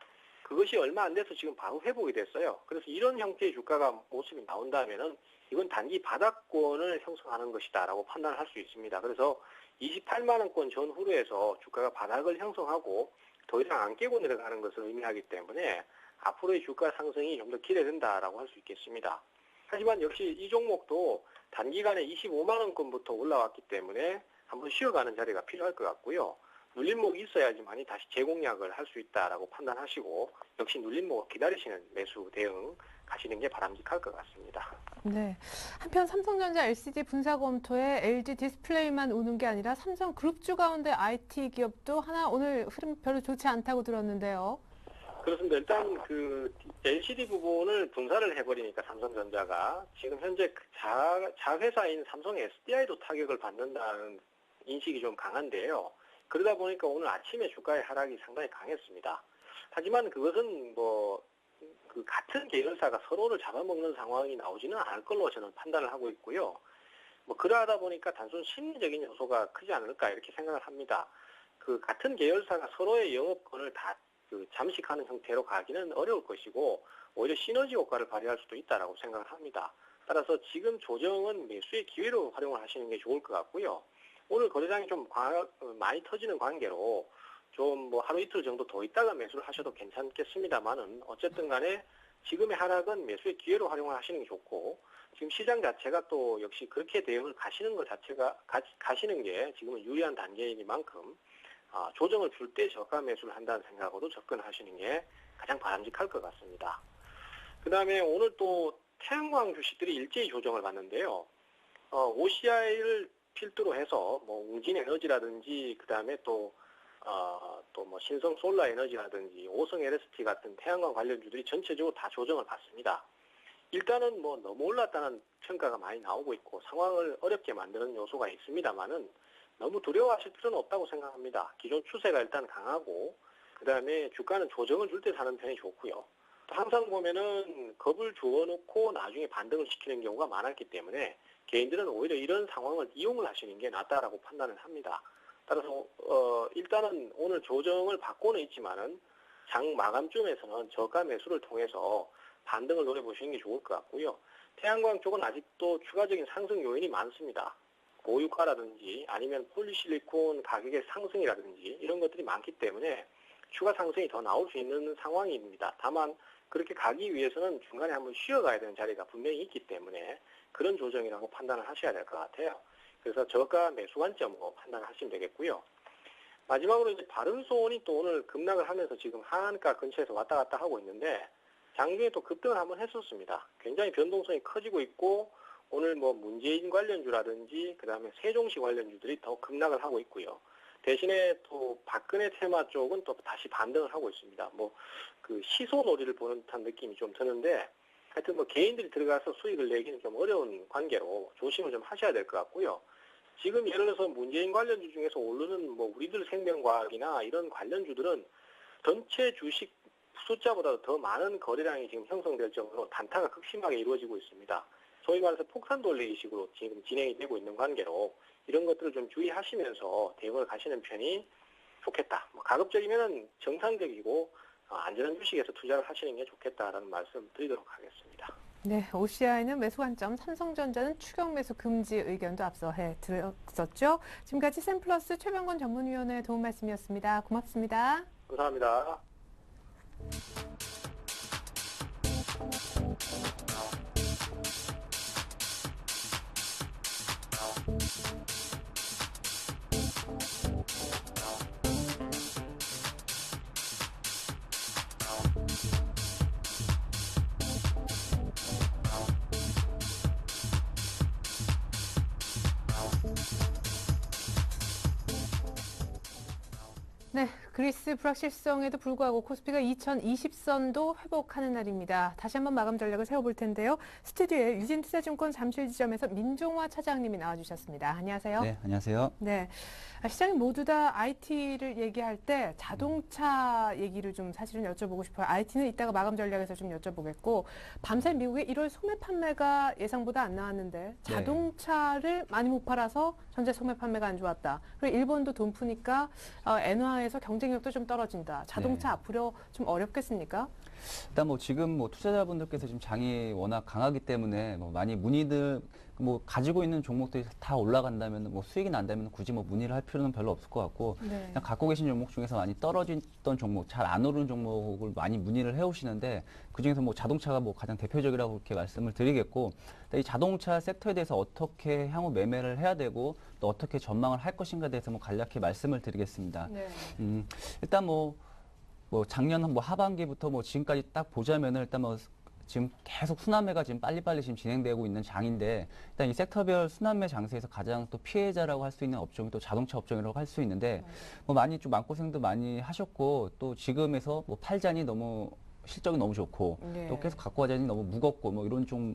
그것이 얼마 안 돼서 지금 바로 회복이 됐어요. 그래서 이런 형태의 주가가 모습이 나온다면은 이건 단기 바닥권을 형성하는 것이다 라고 판단을 할 수 있습니다. 그래서 28만원권 전후로 해서 주가가 바닥을 형성하고 더 이상 안 깨고 내려가는 것을 의미하기 때문에 앞으로의 주가 상승이 좀 더 기대된다라고 할 수 있겠습니다. 하지만 역시 이 종목도 단기간에 25만원권부터 올라왔기 때문에 한번 쉬어가는 자리가 필요할 것 같고요. 눌림목이 있어야지만이 다시 재공략을 할 수 있다라고 판단하시고 역시 눌림목을 기다리시는 매수 대응 가시는 게 바람직할 것 같습니다. 네. 한편 삼성전자 LCD 분사 검토에 LG 디스플레이만 오는 게 아니라 삼성그룹주 가운데 IT 기업도 하나 오늘 흐름 별로 좋지 않다고 들었는데요. 그렇습니다. 일단 그 LCD 부분을 분사를 해버리니까 삼성전자가 지금 현재 자회사인 삼성 SDI도 타격을 받는다는 인식이 좀 강한데요. 그러다 보니까 오늘 아침에 주가의 하락이 상당히 강했습니다. 하지만 그것은 뭐 그 같은 계열사가 서로를 잡아먹는 상황이 나오지는 않을 걸로 저는 판단을 하고 있고요. 뭐 그러하다 보니까 단순 심리적인 요소가 크지 않을까 이렇게 생각을 합니다. 그 같은 계열사가 서로의 영업권을 다 그 잠식하는 형태로 가기는 어려울 것이고 오히려 시너지 효과를 발휘할 수도 있다라고 생각을 합니다. 따라서 지금 조정은 매수의 기회로 활용을 하시는 게 좋을 것 같고요. 오늘 거래량이 좀 많이 터지는 관계로 좀 뭐 하루 이틀 정도 더 있다가 매수를 하셔도 괜찮겠습니다만은 어쨌든 간에 지금의 하락은 매수의 기회로 활용을 하시는 게 좋고 지금 시장 자체가 또 역시 그렇게 대응을 가시는 것 자체가 가시는 게 지금은 유리한 단계이니만큼 조정을 줄 때 저가 매수를 한다는 생각으로 접근하시는 게 가장 바람직할 것 같습니다. 그 다음에 오늘 또 태양광 주식들이 일제히 조정을 받는데요. OCI를 필두로 해서 뭐 웅진 에너지라든지 그 다음에 또 뭐 신성 솔라 에너지라든지 오성 LST 같은 태양광 관련주들이 전체적으로 다 조정을 받습니다. 일단은 뭐 너무 올랐다는 평가가 많이 나오고 있고 상황을 어렵게 만드는 요소가 있습니다만은 너무 두려워하실 필요는 없다고 생각합니다. 기존 추세가 일단 강하고 그 다음에 주가는 조정을 줄 때 사는 편이 좋고요. 또 항상 보면은 겁을 주어놓고 나중에 반등을 시키는 경우가 많았기 때문에 개인들은 오히려 이런 상황을 이용을 하시는 게 낫다라고 판단을 합니다. 따라서 일단은 오늘 조정을 받고는 있지만은 장 마감쯤에서는 저가 매수를 통해서 반등을 노려보시는 게 좋을 것 같고요. 태양광 쪽은 아직도 추가적인 상승 요인이 많습니다. 고유가라든지 아니면 폴리실리콘 가격의 상승이라든지 이런 것들이 많기 때문에 추가 상승이 더 나올 수 있는 상황입니다. 다만 그렇게 가기 위해서는 중간에 한번 쉬어가야 되는 자리가 분명히 있기 때문에 그런 조정이라고 판단을 하셔야 될 것 같아요. 그래서 저가 매수 관점으로 판단하시면 되겠고요. 마지막으로 이제 바른손이 또 오늘 급락을 하면서 지금 하한가 근처에서 왔다 갔다 하고 있는데 장중에 또 급등을 한번 했었습니다. 굉장히 변동성이 커지고 있고 오늘 뭐 문재인 관련주라든지 그 다음에 세종시 관련주들이 더 급락을 하고 있고요. 대신에 또 박근혜 테마 쪽은 또 다시 반등을 하고 있습니다. 뭐 그 시소놀이를 보는 듯한 느낌이 좀 드는데 하여튼 뭐 개인들이 들어가서 수익을 내기는 좀 어려운 관계로 조심을 좀 하셔야 될 것 같고요. 지금 예를 들어서 문재인 관련주 중에서 오르는 뭐 우리들 생명과학이나 이런 관련주들은 전체 주식 숫자보다 더 많은 거래량이 지금 형성될 정도로 단타가 극심하게 이루어지고 있습니다. 소위 말해서 폭탄 돌리기 식으로 지금 진행이 되고 있는 관계로 이런 것들을 좀 주의하시면서 대응을 가시는 편이 좋겠다. 가급적이면 정상적이고 안전한 주식에서 투자를 하시는 게 좋겠다라는 말씀 드리도록 하겠습니다. 네, OCI는 매수 관점, 삼성전자는 추격 매수 금지 의견도 앞서 들었었죠. 지금까지 샘플러스 최병건 전문위원의 도움 말씀이었습니다. 고맙습니다. 감사합니다. 네, 그리스 불확실성에도 불구하고 코스피가 2020선도 회복하는 날입니다. 다시 한번 마감 전략을 세워볼 텐데요. 스튜디오에 유진투자증권 잠실지점에서 민종화 차장님이 나와주셨습니다. 안녕하세요. 네, 안녕하세요. 네, 시장이 모두 다 IT를 얘기할 때 자동차 얘기를 좀 사실은 여쭤보고 싶어요. IT는 이따가 마감 전략에서 좀 여쭤보겠고, 밤새 미국의 1월 소매 판매가 예상보다 안 나왔는데 자동차를 많이 못 팔아서 전체 소매 판매가 안 좋았다. 그리고 일본도 돈 푸니까 엔화에서 경쟁력도 좀 떨어진다. 자동차 앞으로 좀 어렵겠습니까? 일단 뭐 지금 뭐 투자자분들께서 지금 장이 워낙 강하기 때문에 뭐 많이 문의들 뭐 가지고 있는 종목들이 다 올라간다면 뭐 수익이 난다면 굳이 뭐 문의를 할 필요는 별로 없을 것 같고 그냥 갖고 계신 종목 중에서 많이 떨어졌던 종목, 잘 안 오르는 종목을 많이 문의를 해오시는데 그 중에서 뭐 자동차가 뭐 가장 대표적이라고 이렇게 말씀을 드리겠고 이 자동차 섹터에 대해서 어떻게 향후 매매를 해야 되고 또 어떻게 전망을 할 것인가에 대해서 뭐 간략히 말씀을 드리겠습니다. 네. 일단 뭐 작년 뭐 하반기부터 뭐 지금까지 딱 보자면은 일단 뭐 지금 계속 순환매가 지금 빨리빨리 지금 진행되고 있는 장인데 일단 이 섹터별 순환매 장세에서 가장 또 피해자라고 할 수 있는 업종이 또 자동차 업종이라고 할 수 있는데 뭐 많이 좀 마음고생도 많이 하셨고 또 지금에서 뭐 팔자니 너무 실적이 너무 좋고 또 계속 갖고 가자니 너무 무겁고 뭐 이런 좀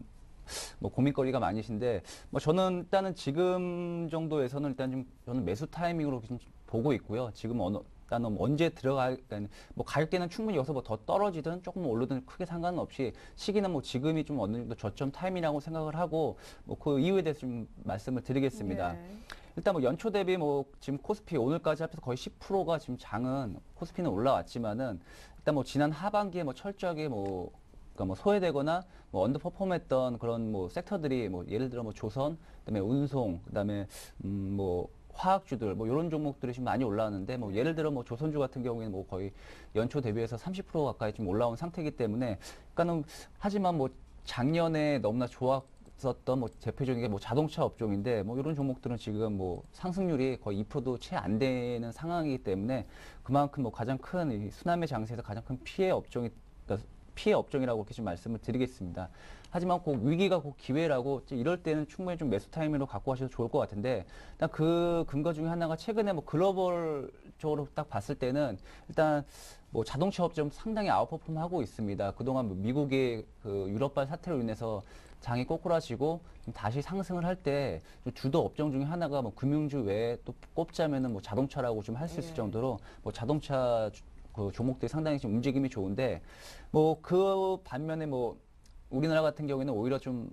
뭐 고민거리가 많으신데 뭐 저는 일단은 지금 정도에서는 일단 좀 저는 매수 타이밍으로 좀 보고 있고요. 지금 일단은 언제 뭐 가격대는 충분히 여기서 뭐 더 떨어지든 조금 오르든 크게 상관은 없이 시기는 뭐 지금이 좀 어느 정도 저점 타이밍이라고 생각을 하고 뭐 그 이유에 대해서 좀 말씀을 드리겠습니다. 일단 뭐 연초 대비 뭐 지금 코스피 오늘까지 합해서 거의 10%가 지금 장은 코스피는 올라왔지만은 일단 뭐 지난 하반기에 뭐 철저하게 그러니까 뭐 소외되거나 뭐 언더퍼폼했던 그런 뭐 섹터들이 뭐 예를 들어 뭐 조선, 그다음에 운송, 그다음에 뭐 화학주들 뭐 이런 종목들이 좀 많이 올라왔는데 뭐 예를 들어 뭐 조선주 같은 경우에는 뭐 거의 연초 대비해서 30% 가까이 좀 올라온 상태이기 때문에 그러니까는 하지만 뭐 작년에 너무나 좋았었던 뭐 대표적인 게 뭐 자동차 업종인데 뭐 이런 종목들은 지금 뭐 상승률이 거의 2%도 채 안 되는 상황이기 때문에 그만큼 뭐 가장 큰 이 순환매 장세에서 가장 큰 피해 업종이 그러니까 피해 업종이라고 이렇게 좀 말씀을 드리겠습니다. 하지만 그 위기가 그 기회라고 이럴 때는 충분히 좀 매수 타이밍으로 갖고 가셔도 좋을 것 같은데 일단 그 근거 중에 하나가 최근에 뭐 글로벌적으로 딱 봤을 때는 일단 뭐 자동차 업종 상당히 아웃퍼폼 하고 있습니다. 그동안 뭐 미국의 그 유럽발 사태로 인해서 장이 꼬꾸라지고 다시 상승을 할 때 주도 업종 중에 하나가 뭐 금융주 외에 또 꼽자면은 뭐 자동차라고 좀 할 수 있을 정도로 뭐 자동차 그 종목들이 상당히 지금 움직임이 좋은데 뭐 그 반면에 뭐 우리나라 같은 경우에는 오히려 좀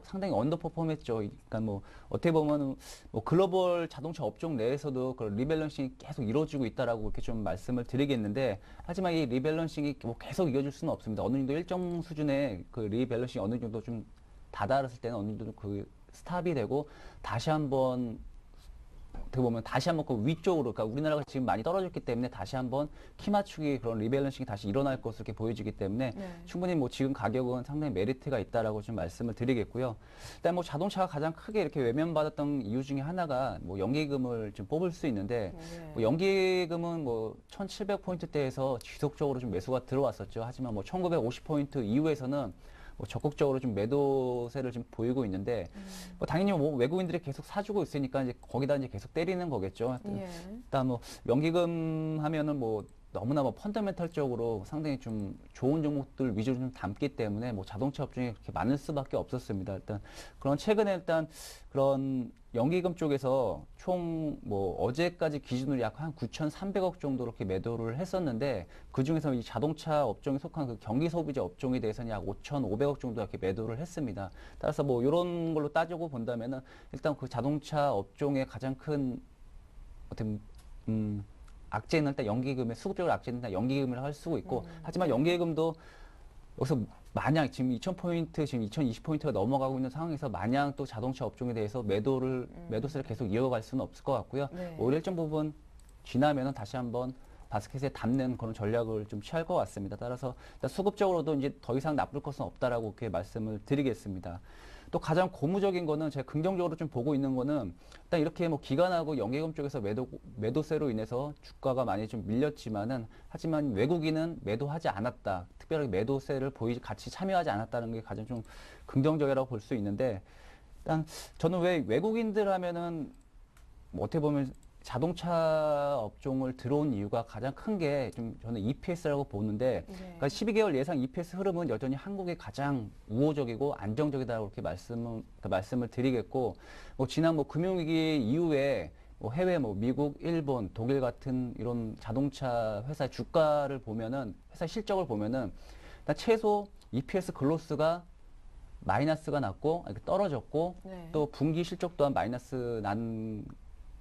상당히 언더퍼폼했죠. 그러니까 뭐 어떻게 보면 뭐 글로벌 자동차 업종 내에서도 그 리밸런싱이 계속 이루어지고 있다라고 이렇게 좀 말씀을 드리겠는데 하지만 이 리밸런싱이 뭐 계속 이어질 수는 없습니다. 어느 정도 일정 수준의 그 리밸런싱이 어느 정도 좀 다다랐을 때는 어느 정도 그 스탑이 되고 다시 한번 어떻게 보면 다시 한번 그 위쪽으로, 그러니까 우리나라가 지금 많이 떨어졌기 때문에 다시 한번 키 맞추기 그런 리밸런싱이 다시 일어날 것으로 이렇게 보여지기 때문에 충분히 뭐 지금 가격은 상당히 메리트가 있다라고 좀 말씀을 드리겠고요. 일단 뭐 자동차가 가장 크게 이렇게 외면받았던 이유 중에 하나가 뭐 연기금을 좀 뽑을 수 있는데 뭐 연기금은 뭐 1,700포인트대에서 지속적으로 좀 매수가 들어왔었죠. 하지만 뭐 1,950포인트 이후에서는 뭐 적극적으로 좀 매도세를 좀 보이고 있는데 뭐 당연히 뭐 외국인들이 계속 사주고 있으니까 이제 거기다 이제 계속 때리는 거겠죠. 일단 뭐 연기금 하면은 뭐 너무나 뭐 펀더멘탈적으로 상당히 좀 좋은 종목들 위주로 좀 담기 때문에 뭐 자동차 업종이 그렇게 많을 수밖에 없었습니다. 일단 그런 최근에 일단 그런 연기금 쪽에서 총 뭐 어제까지 기준으로 약 한 9,300억 정도 이렇게 매도를 했었는데 그 중에서 이 자동차 업종에 속한 그 경기 소비재 업종에 대해서는 약 5,500억 정도 이렇게 매도를 했습니다. 따라서 뭐 이런 걸로 따지고 본다면은 일단 그 자동차 업종의 가장 큰 어떤 악재는 일단 연기금의 수급적으로 악재는 일단 연기금이라 할 수 있고 하지만 연기금도 여기서 마냥 지금 2,000포인트, 지금 2,020포인트가 넘어가고 있는 상황에서 마냥 또 자동차 업종에 대해서 매도세를 계속 이어갈 수는 없을 것 같고요. 네. 오히려 일정 부분 지나면은 다시 한번 바스켓에 담는 그런 전략을 좀 취할 것 같습니다. 따라서 일단 수급적으로도 이제 더 이상 나쁠 것은 없다라고 그렇게 말씀을 드리겠습니다. 또 가장 고무적인 거는 제가 긍정적으로 좀 보고 있는 거는 일단 이렇게 뭐 기관하고 연계금 쪽에서 매도세로 인해서 주가가 많이 좀 밀렸지만은 하지만 외국인은 매도하지 않았다. 특별하게 매도세를 같이 참여하지 않았다는 게 가장 좀 긍정적이라고 볼 수 있는데 일단 저는 왜 외국인들 하면은 뭐 어떻게 보면 자동차 업종을 들어온 이유가 가장 큰 게 좀 저는 EPS라고 보는데 네. 그러니까 12개월 예상 EPS 흐름은 여전히 한국이 가장 우호적이고 안정적이다고 이렇게 말씀을 드리겠고 뭐 지난 뭐 금융위기 이후에 뭐 해외 뭐 미국, 일본, 독일 같은 이런 자동차 회사 주가를 보면은 회사 실적을 보면은 일단 최소 EPS 글로스가 마이너스가 났고 떨어졌고 네. 또 분기 실적 또한 마이너스 난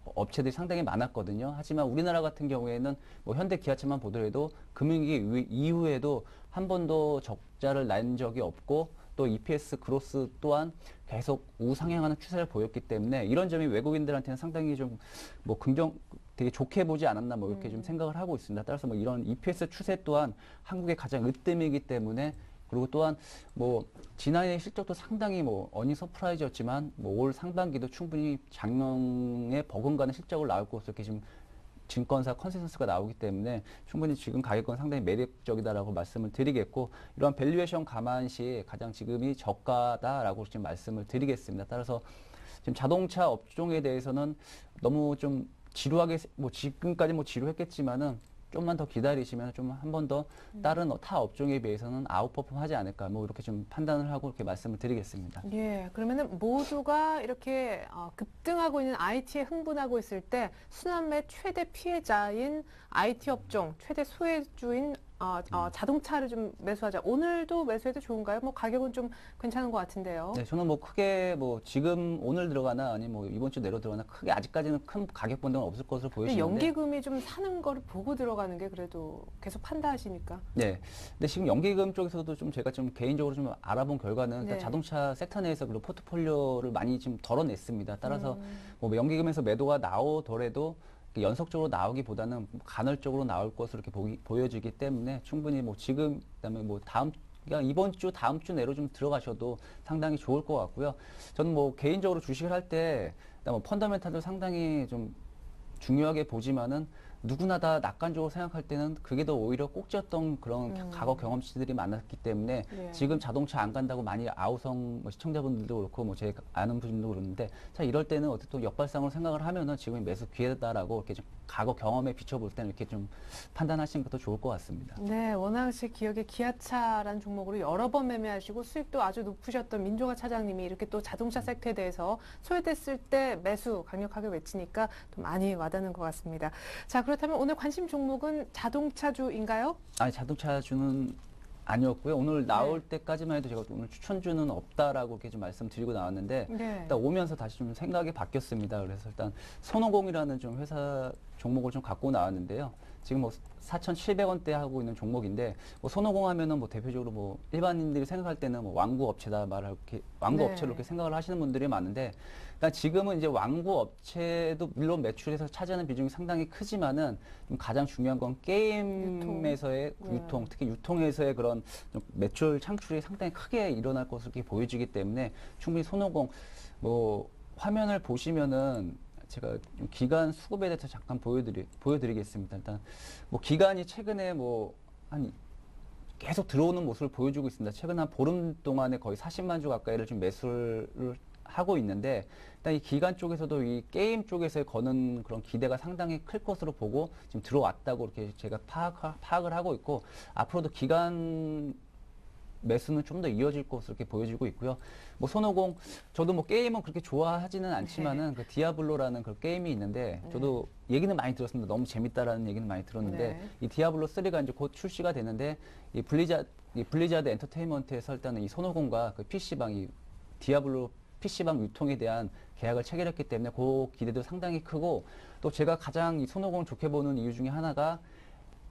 업체들이 상당히 많았거든요. 하지만 우리나라 같은 경우에는 뭐 현대 기아차만 보더라도 금융위기 이후에도 한 번도 적자를 낸 적이 없고 또 EPS 그로스 또한 계속 우상향하는 추세를 보였기 때문에 이런 점이 외국인들한테는 상당히 좀 뭐 되게 좋게 보지 않았나 뭐 이렇게 좀 생각을 하고 있습니다. 따라서 뭐 이런 EPS 추세 또한 한국의 가장 으뜸이기 때문에 그리고 또한 뭐 지난해 실적도 상당히 뭐 어닝 서프라이즈였지만 뭐 올 상반기도 충분히 작년에 버금가는 실적을 나올 것으로 이렇게 지금 증권사 컨센서스가 나오기 때문에 충분히 지금 가격은 상당히 매력적이다라고 말씀을 드리겠고 이러한 밸류에이션 감안시 가장 지금이 저가다라고 지금 말씀을 드리겠습니다. 따라서 지금 자동차 업종에 대해서는 너무 좀 지루하게 뭐 지금까지 뭐 지루했겠지만은 좀만 더 기다리시면 좀 한 번 더 다른 타 업종에 비해서는 아웃퍼폼 하지 않을까 뭐 이렇게 좀 판단을 하고 이렇게 말씀을 드리겠습니다. 예, 그러면은 모두가 이렇게 급등하고 있는 IT에 흥분하고 있을 때 순환매 최대 피해자인 IT 업종, 최대 소외주인 자동차를 좀 매수하자. 오늘도 매수해도 좋은가요? 뭐 가격은 좀 괜찮은 것 같은데요. 네, 저는 뭐 크게 뭐 지금 오늘 들어가나 아니면 뭐 이번 주 내로 들어가나 크게 아직까지는 큰 가격 변동은 없을 것으로 근데 보여지는데. 연기금이 좀 사는 거를 보고 들어가는 게 그래도 계속 판단하시니까. 네. 근데 지금 연기금 쪽에서도 좀 제가 좀 개인적으로 좀 알아본 결과는 일단 네. 자동차 섹터 내에서 그런 포트폴리오를 많이 지금 덜어냈습니다. 따라서 뭐 연기금에서 매도가 나오더라도 연속적으로 나오기보다는 간헐적으로 나올 것으로 이렇게 보여지기 때문에 충분히 뭐 지금 그다음에 뭐 그냥 이번 주 다음 주 내로 좀 들어가셔도 상당히 좋을 것 같고요. 저는 뭐 개인적으로 주식을 할 때 뭐 펀더멘탈도 상당히 좀 중요하게 보지만은 누구나 다 낙관적으로 생각할 때는 그게 더 오히려 꼭지였던 그런 과거 경험치들이 많았기 때문에 예. 지금 자동차 안 간다고 많이 아우성 뭐 시청자분들도 그렇고 뭐 제 아는 분들도 그러는데 자 이럴 때는 어떻게 또 역발상으로 생각을 하면은 지금이 매수 기회다라고 이렇게 좀 과거 경험에 비춰볼 때는 이렇게 좀 판단하시는 것도 좋을 것 같습니다. 네, 워낙 제 기억에 기아차라는 종목으로 여러 번 매매하시고 수익도 아주 높으셨던 민조가 차장님이 이렇게 또 자동차 섹터에 대해서 소외됐을 때 매수 강력하게 외치니까 또 많이 와닿는 것 같습니다. 자, 그렇다면 오늘 관심 종목은 자동차주인가요? 아니 자동차주는 아니었고요. 오늘 나올 때까지만 해도 제가 오늘 추천주는 없다라고 이렇게 좀 말씀드리고 나왔는데 네. 일단 오면서 다시 좀 생각이 바뀌었습니다. 그래서 일단 손오공이라는 좀 회사 종목을 좀 갖고 나왔는데요. 지금 뭐 4,700원대 하고 있는 종목인데 뭐 손오공 하면은 뭐 대표적으로 뭐 일반인들이 생각할 때는 뭐 왕구 업체다 왕구 네. 업체로 이렇게 생각을 하시는 분들이 많은데 일단 지금은 이제 왕구 업체도 물론 매출에서 차지하는 비중이 상당히 크지만은 좀 가장 중요한 건 게임에서의 유통, 특히 유통에서의 그런 좀 매출 창출이 상당히 크게 일어날 것으로 이렇게 보여지기 때문에 충분히 손오공 뭐 화면을 보시면은 제가 좀 기간 수급에 대해서 잠깐 보여드리겠습니다. 일단 뭐 기간이 최근에 뭐 한 계속 들어오는 모습을 보여주고 있습니다. 최근 한 보름 동안에 거의 40만 주 가까이를 좀 매수를 하고 있는데 일단 이 기관 쪽에서도 이 게임 쪽에서 거는 그런 기대가 상당히 클 것으로 보고 지금 들어왔다고 이렇게 제가 파악을 하고 있고 앞으로도 기관 매수는 좀 더 이어질 것으로 이렇게 보여지고 있고요. 뭐 손오공 저도 뭐 게임은 그렇게 좋아하지는 않지만은 그 디아블로라는 그 게임이 있는데 저도 얘기는 많이 들었습니다. 너무 재밌다라는 얘기는 많이 들었는데 이 디아블로 3가 이제 곧 출시가 되는데 이 블리자드 엔터테인먼트에서 일단은 이 손오공과 그 PC방 디아블로 PC방 유통에 대한 계약을 체결했기 때문에 그 기대도 상당히 크고 또 제가 가장 이 손오공을 좋게 보는 이유 중에 하나가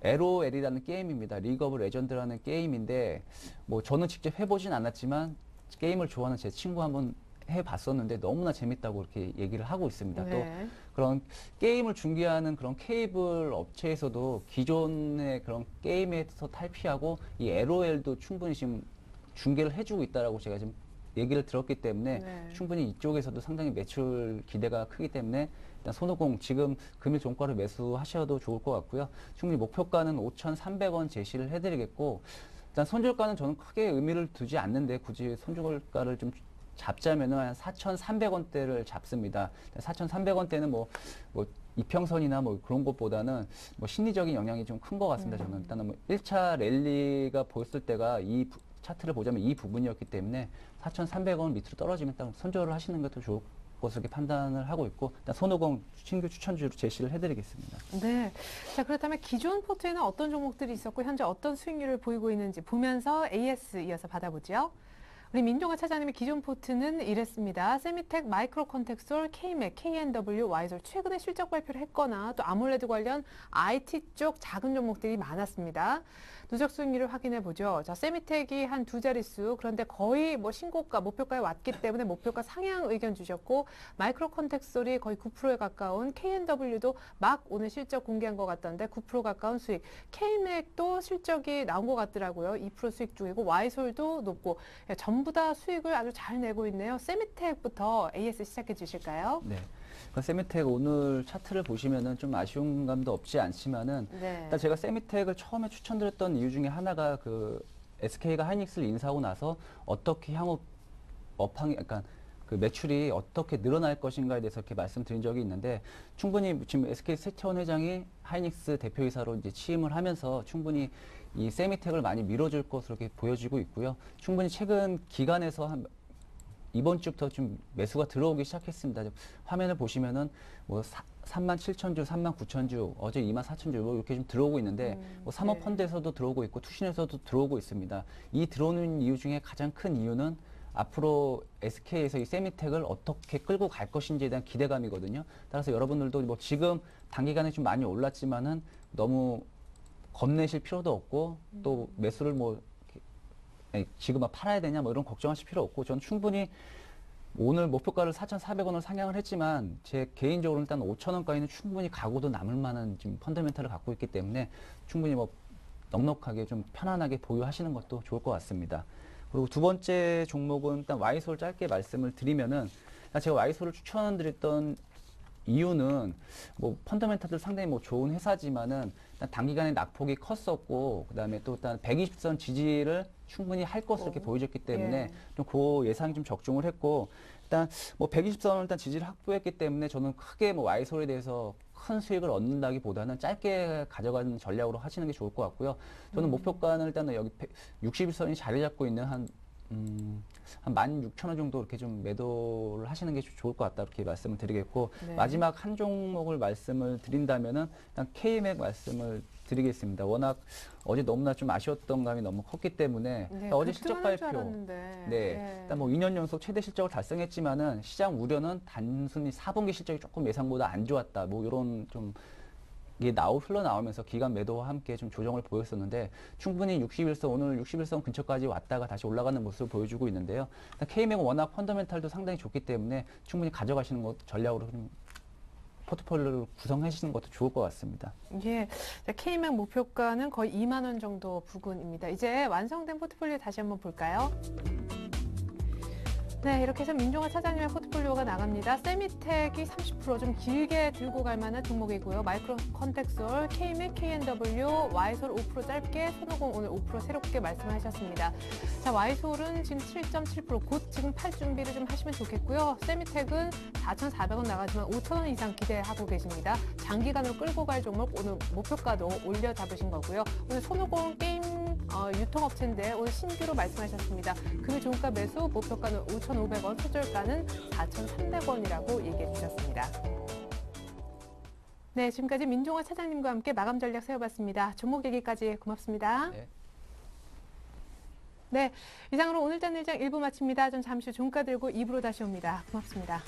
LOL이라는 게임입니다. 리그 오브 레전드라는 게임인데 뭐 저는 직접 해보진 않았지만 게임을 좋아하는 제 친구 한번 해봤었는데 너무나 재밌다고 이렇게 얘기를 하고 있습니다. 또 그런 게임을 중개하는 그런 케이블 업체에서도 기존의 그런 게임에서 탈피하고 이 LOL도 충분히 지금 중개를 해주고 있다라고 제가 지금 얘기를 들었기 때문에 충분히 이쪽에서도 상당히 매출 기대가 크기 때문에 일단 손오공 지금 금일 종가를 매수하셔도 좋을 것 같고요. 충분히 목표가는 5,300원 제시를 해드리겠고 일단 손절가는 저는 크게 의미를 두지 않는데 굳이 손절가를 좀 잡자면은 한 4,300원대를 잡습니다. 4,300원대는 뭐 이평선이나 뭐 그런 것보다는 뭐 심리적인 영향이 좀 큰 것 같습니다. 저는 일단은 뭐 1차 랠리가 보였을 때가 이 차트를 보자면 이 부분이었기 때문에 4,300원 밑으로 떨어지면 일단 손절을 하시는 것도 좋을 것으로 이렇게 판단을 하고 있고 일단 손오공 신규 추천주로 제시를 해드리겠습니다. 네. 자, 그렇다면 기존 포트에는 어떤 종목들이 있었고 현재 어떤 수익률을 보이고 있는지 보면서 AS 이어서 받아보죠. 우리 민종아 차장님의 기존 포트는 이랬습니다. 세미텍, 마이크로 컨텍솔, K맥, KNW, 와이솔 최근에 실적 발표를 했거나 또 아몰레드 관련 IT 쪽 작은 종목들이 많았습니다. 누적 수익률을 확인해 보죠. 자, 세미텍이 한 두 자릿수, 그런데 거의 뭐 신고가, 목표가에 왔기 때문에 목표가 상향 의견 주셨고, 마이크로 컨텍솔이 거의 9%에 가까운, KNW도 막 오늘 실적 공개한 것 같던데 9% 가까운 수익, K맥도 실적이 나온 것 같더라고요. 2% 수익 중이고, 와이솔도 높고, 전부 다 수익을 아주 잘 내고 있네요. 세미텍부터 AS 시작해 주실까요? 네. 세미텍 오늘 차트를 보시면은 좀 아쉬운 감도 없지 않지만은 일단 제가 세미텍을 처음에 추천드렸던 이유 중에 하나가 그 SK가 하이닉스를 인수하고 나서 어떻게 향후 약간 그 매출이 어떻게 늘어날 것인가에 대해서 이렇게 말씀드린 적이 있는데 충분히 지금 SK 세태원 회장이 하이닉스 대표이사로 이제 취임을 하면서 충분히 이 세미텍을 많이 밀어줄 것으로 이렇게 보여지고 있고요. 충분히 최근 기간에서 이번 주부터 좀 매수가 들어오기 시작했습니다. 화면을 보시면은 뭐 37,000주, 39,000주, 어제 24,000주 뭐 이렇게 좀 들어오고 있는데 뭐 사모펀드에서도 들어오고 있고 투신에서도 들어오고 있습니다. 이 들어오는 이유 중에 가장 큰 이유는 앞으로 SK에서 이 세미텍을 어떻게 끌고 갈 것인지에 대한 기대감이거든요. 따라서 여러분들도 뭐 지금 단기간에 좀 많이 올랐지만은 너무 겁내실 필요도 없고 또 매수를 뭐 지금 막 팔아야 되냐 뭐 이런 걱정하실 필요 없고 저는 충분히 오늘 목표가를 4,400원을 상향을 했지만 제 개인적으로는 일단 5,000원까지는 충분히 가고도 남을 만한 지금 펀더멘탈을 갖고 있기 때문에 충분히 뭐 넉넉하게 좀 편안하게 보유하시는 것도 좋을 것 같습니다. 그리고 두 번째 종목은 일단 와이솔 짧게 말씀을 드리면은 제가 와이솔을 추천드렸던 이유는 뭐 펀더멘탈도 상당히 뭐 좋은 회사지만은 일단 단기간에 낙폭이 컸었고 그다음에 또 일단 120선 지지를 충분히 할 것으로 이렇게 보여졌기 때문에 좀 그 예상이 좀 적중을 했고 일단 뭐 120선을 일단 지지를 확보했기 때문에 저는 크게 뭐 와이솔에 대해서 큰 수익을 얻는다기보다는 짧게 가져가는 전략으로 하시는 게 좋을 것 같고요. 저는 목표가는 일단은 여기 61선이 자리 잡고 있는 한 16,000원 정도 이렇게 좀 매도를 하시는 게 좋을 것 같다 이렇게 말씀을 드리겠고 마지막 한 종목을 말씀을 드린다면은 일단 K맥 말씀을 드리겠습니다. 워낙 어제 너무나 좀 아쉬웠던 감이 너무 컸기 때문에 어제 실적 발표 일단 뭐 2년 연속 최대 실적을 달성했지만은 시장 우려는 단순히 4분기 실적이 조금 예상보다 안 좋았다 뭐 이런 좀 이게 흘러나오면서 기간 매도와 함께 좀 조정을 보였었는데 충분히 61선 오늘 61선 근처까지 왔다가 다시 올라가는 모습을 보여주고 있는데요. K맥은 워낙 펀더멘탈도 상당히 좋기 때문에 충분히 가져가시는 것 전략으로 좀 포트폴리오를 구성하시는 것도 좋을 것 같습니다. 예, K맥 목표가는 거의 2만 원 정도 부근입니다. 이제 완성된 포트폴리오 다시 한번 볼까요? 네, 이렇게 해서 민종화 차장님의 포트폴리오가 나갑니다. 세미텍이 30% 좀 길게 들고 갈 만한 종목이고요. 마이크로 컨텍솔, K맥, K&W, Y솔 5% 짧게, 손오공 오늘 5% 새롭게 말씀하셨습니다. 자, Y솔은 지금 7.7% 곧 지금 팔 준비를 좀 하시면 좋겠고요. 세미텍은 4,400원 나가지만 5,000원 이상 기대하고 계십니다. 장기간으로 끌고 갈 종목 오늘 목표가도 올려 잡으신 거고요. 오늘 손오공 게임 유통업체인데 오늘 신규로 말씀하셨습니다. 금일 종가 매수 목표가는 5,500원, 소절가는 4,300원이라고 얘기해 주셨습니다. 네, 지금까지 민종화 차장님과 함께 마감 전략 세워봤습니다. 종목 얘기까지 고맙습니다. 네. 네, 이상으로 오늘 짠일장 1부 마칩니다. 전 잠시 후 종가 들고 2부로 다시 옵니다. 고맙습니다.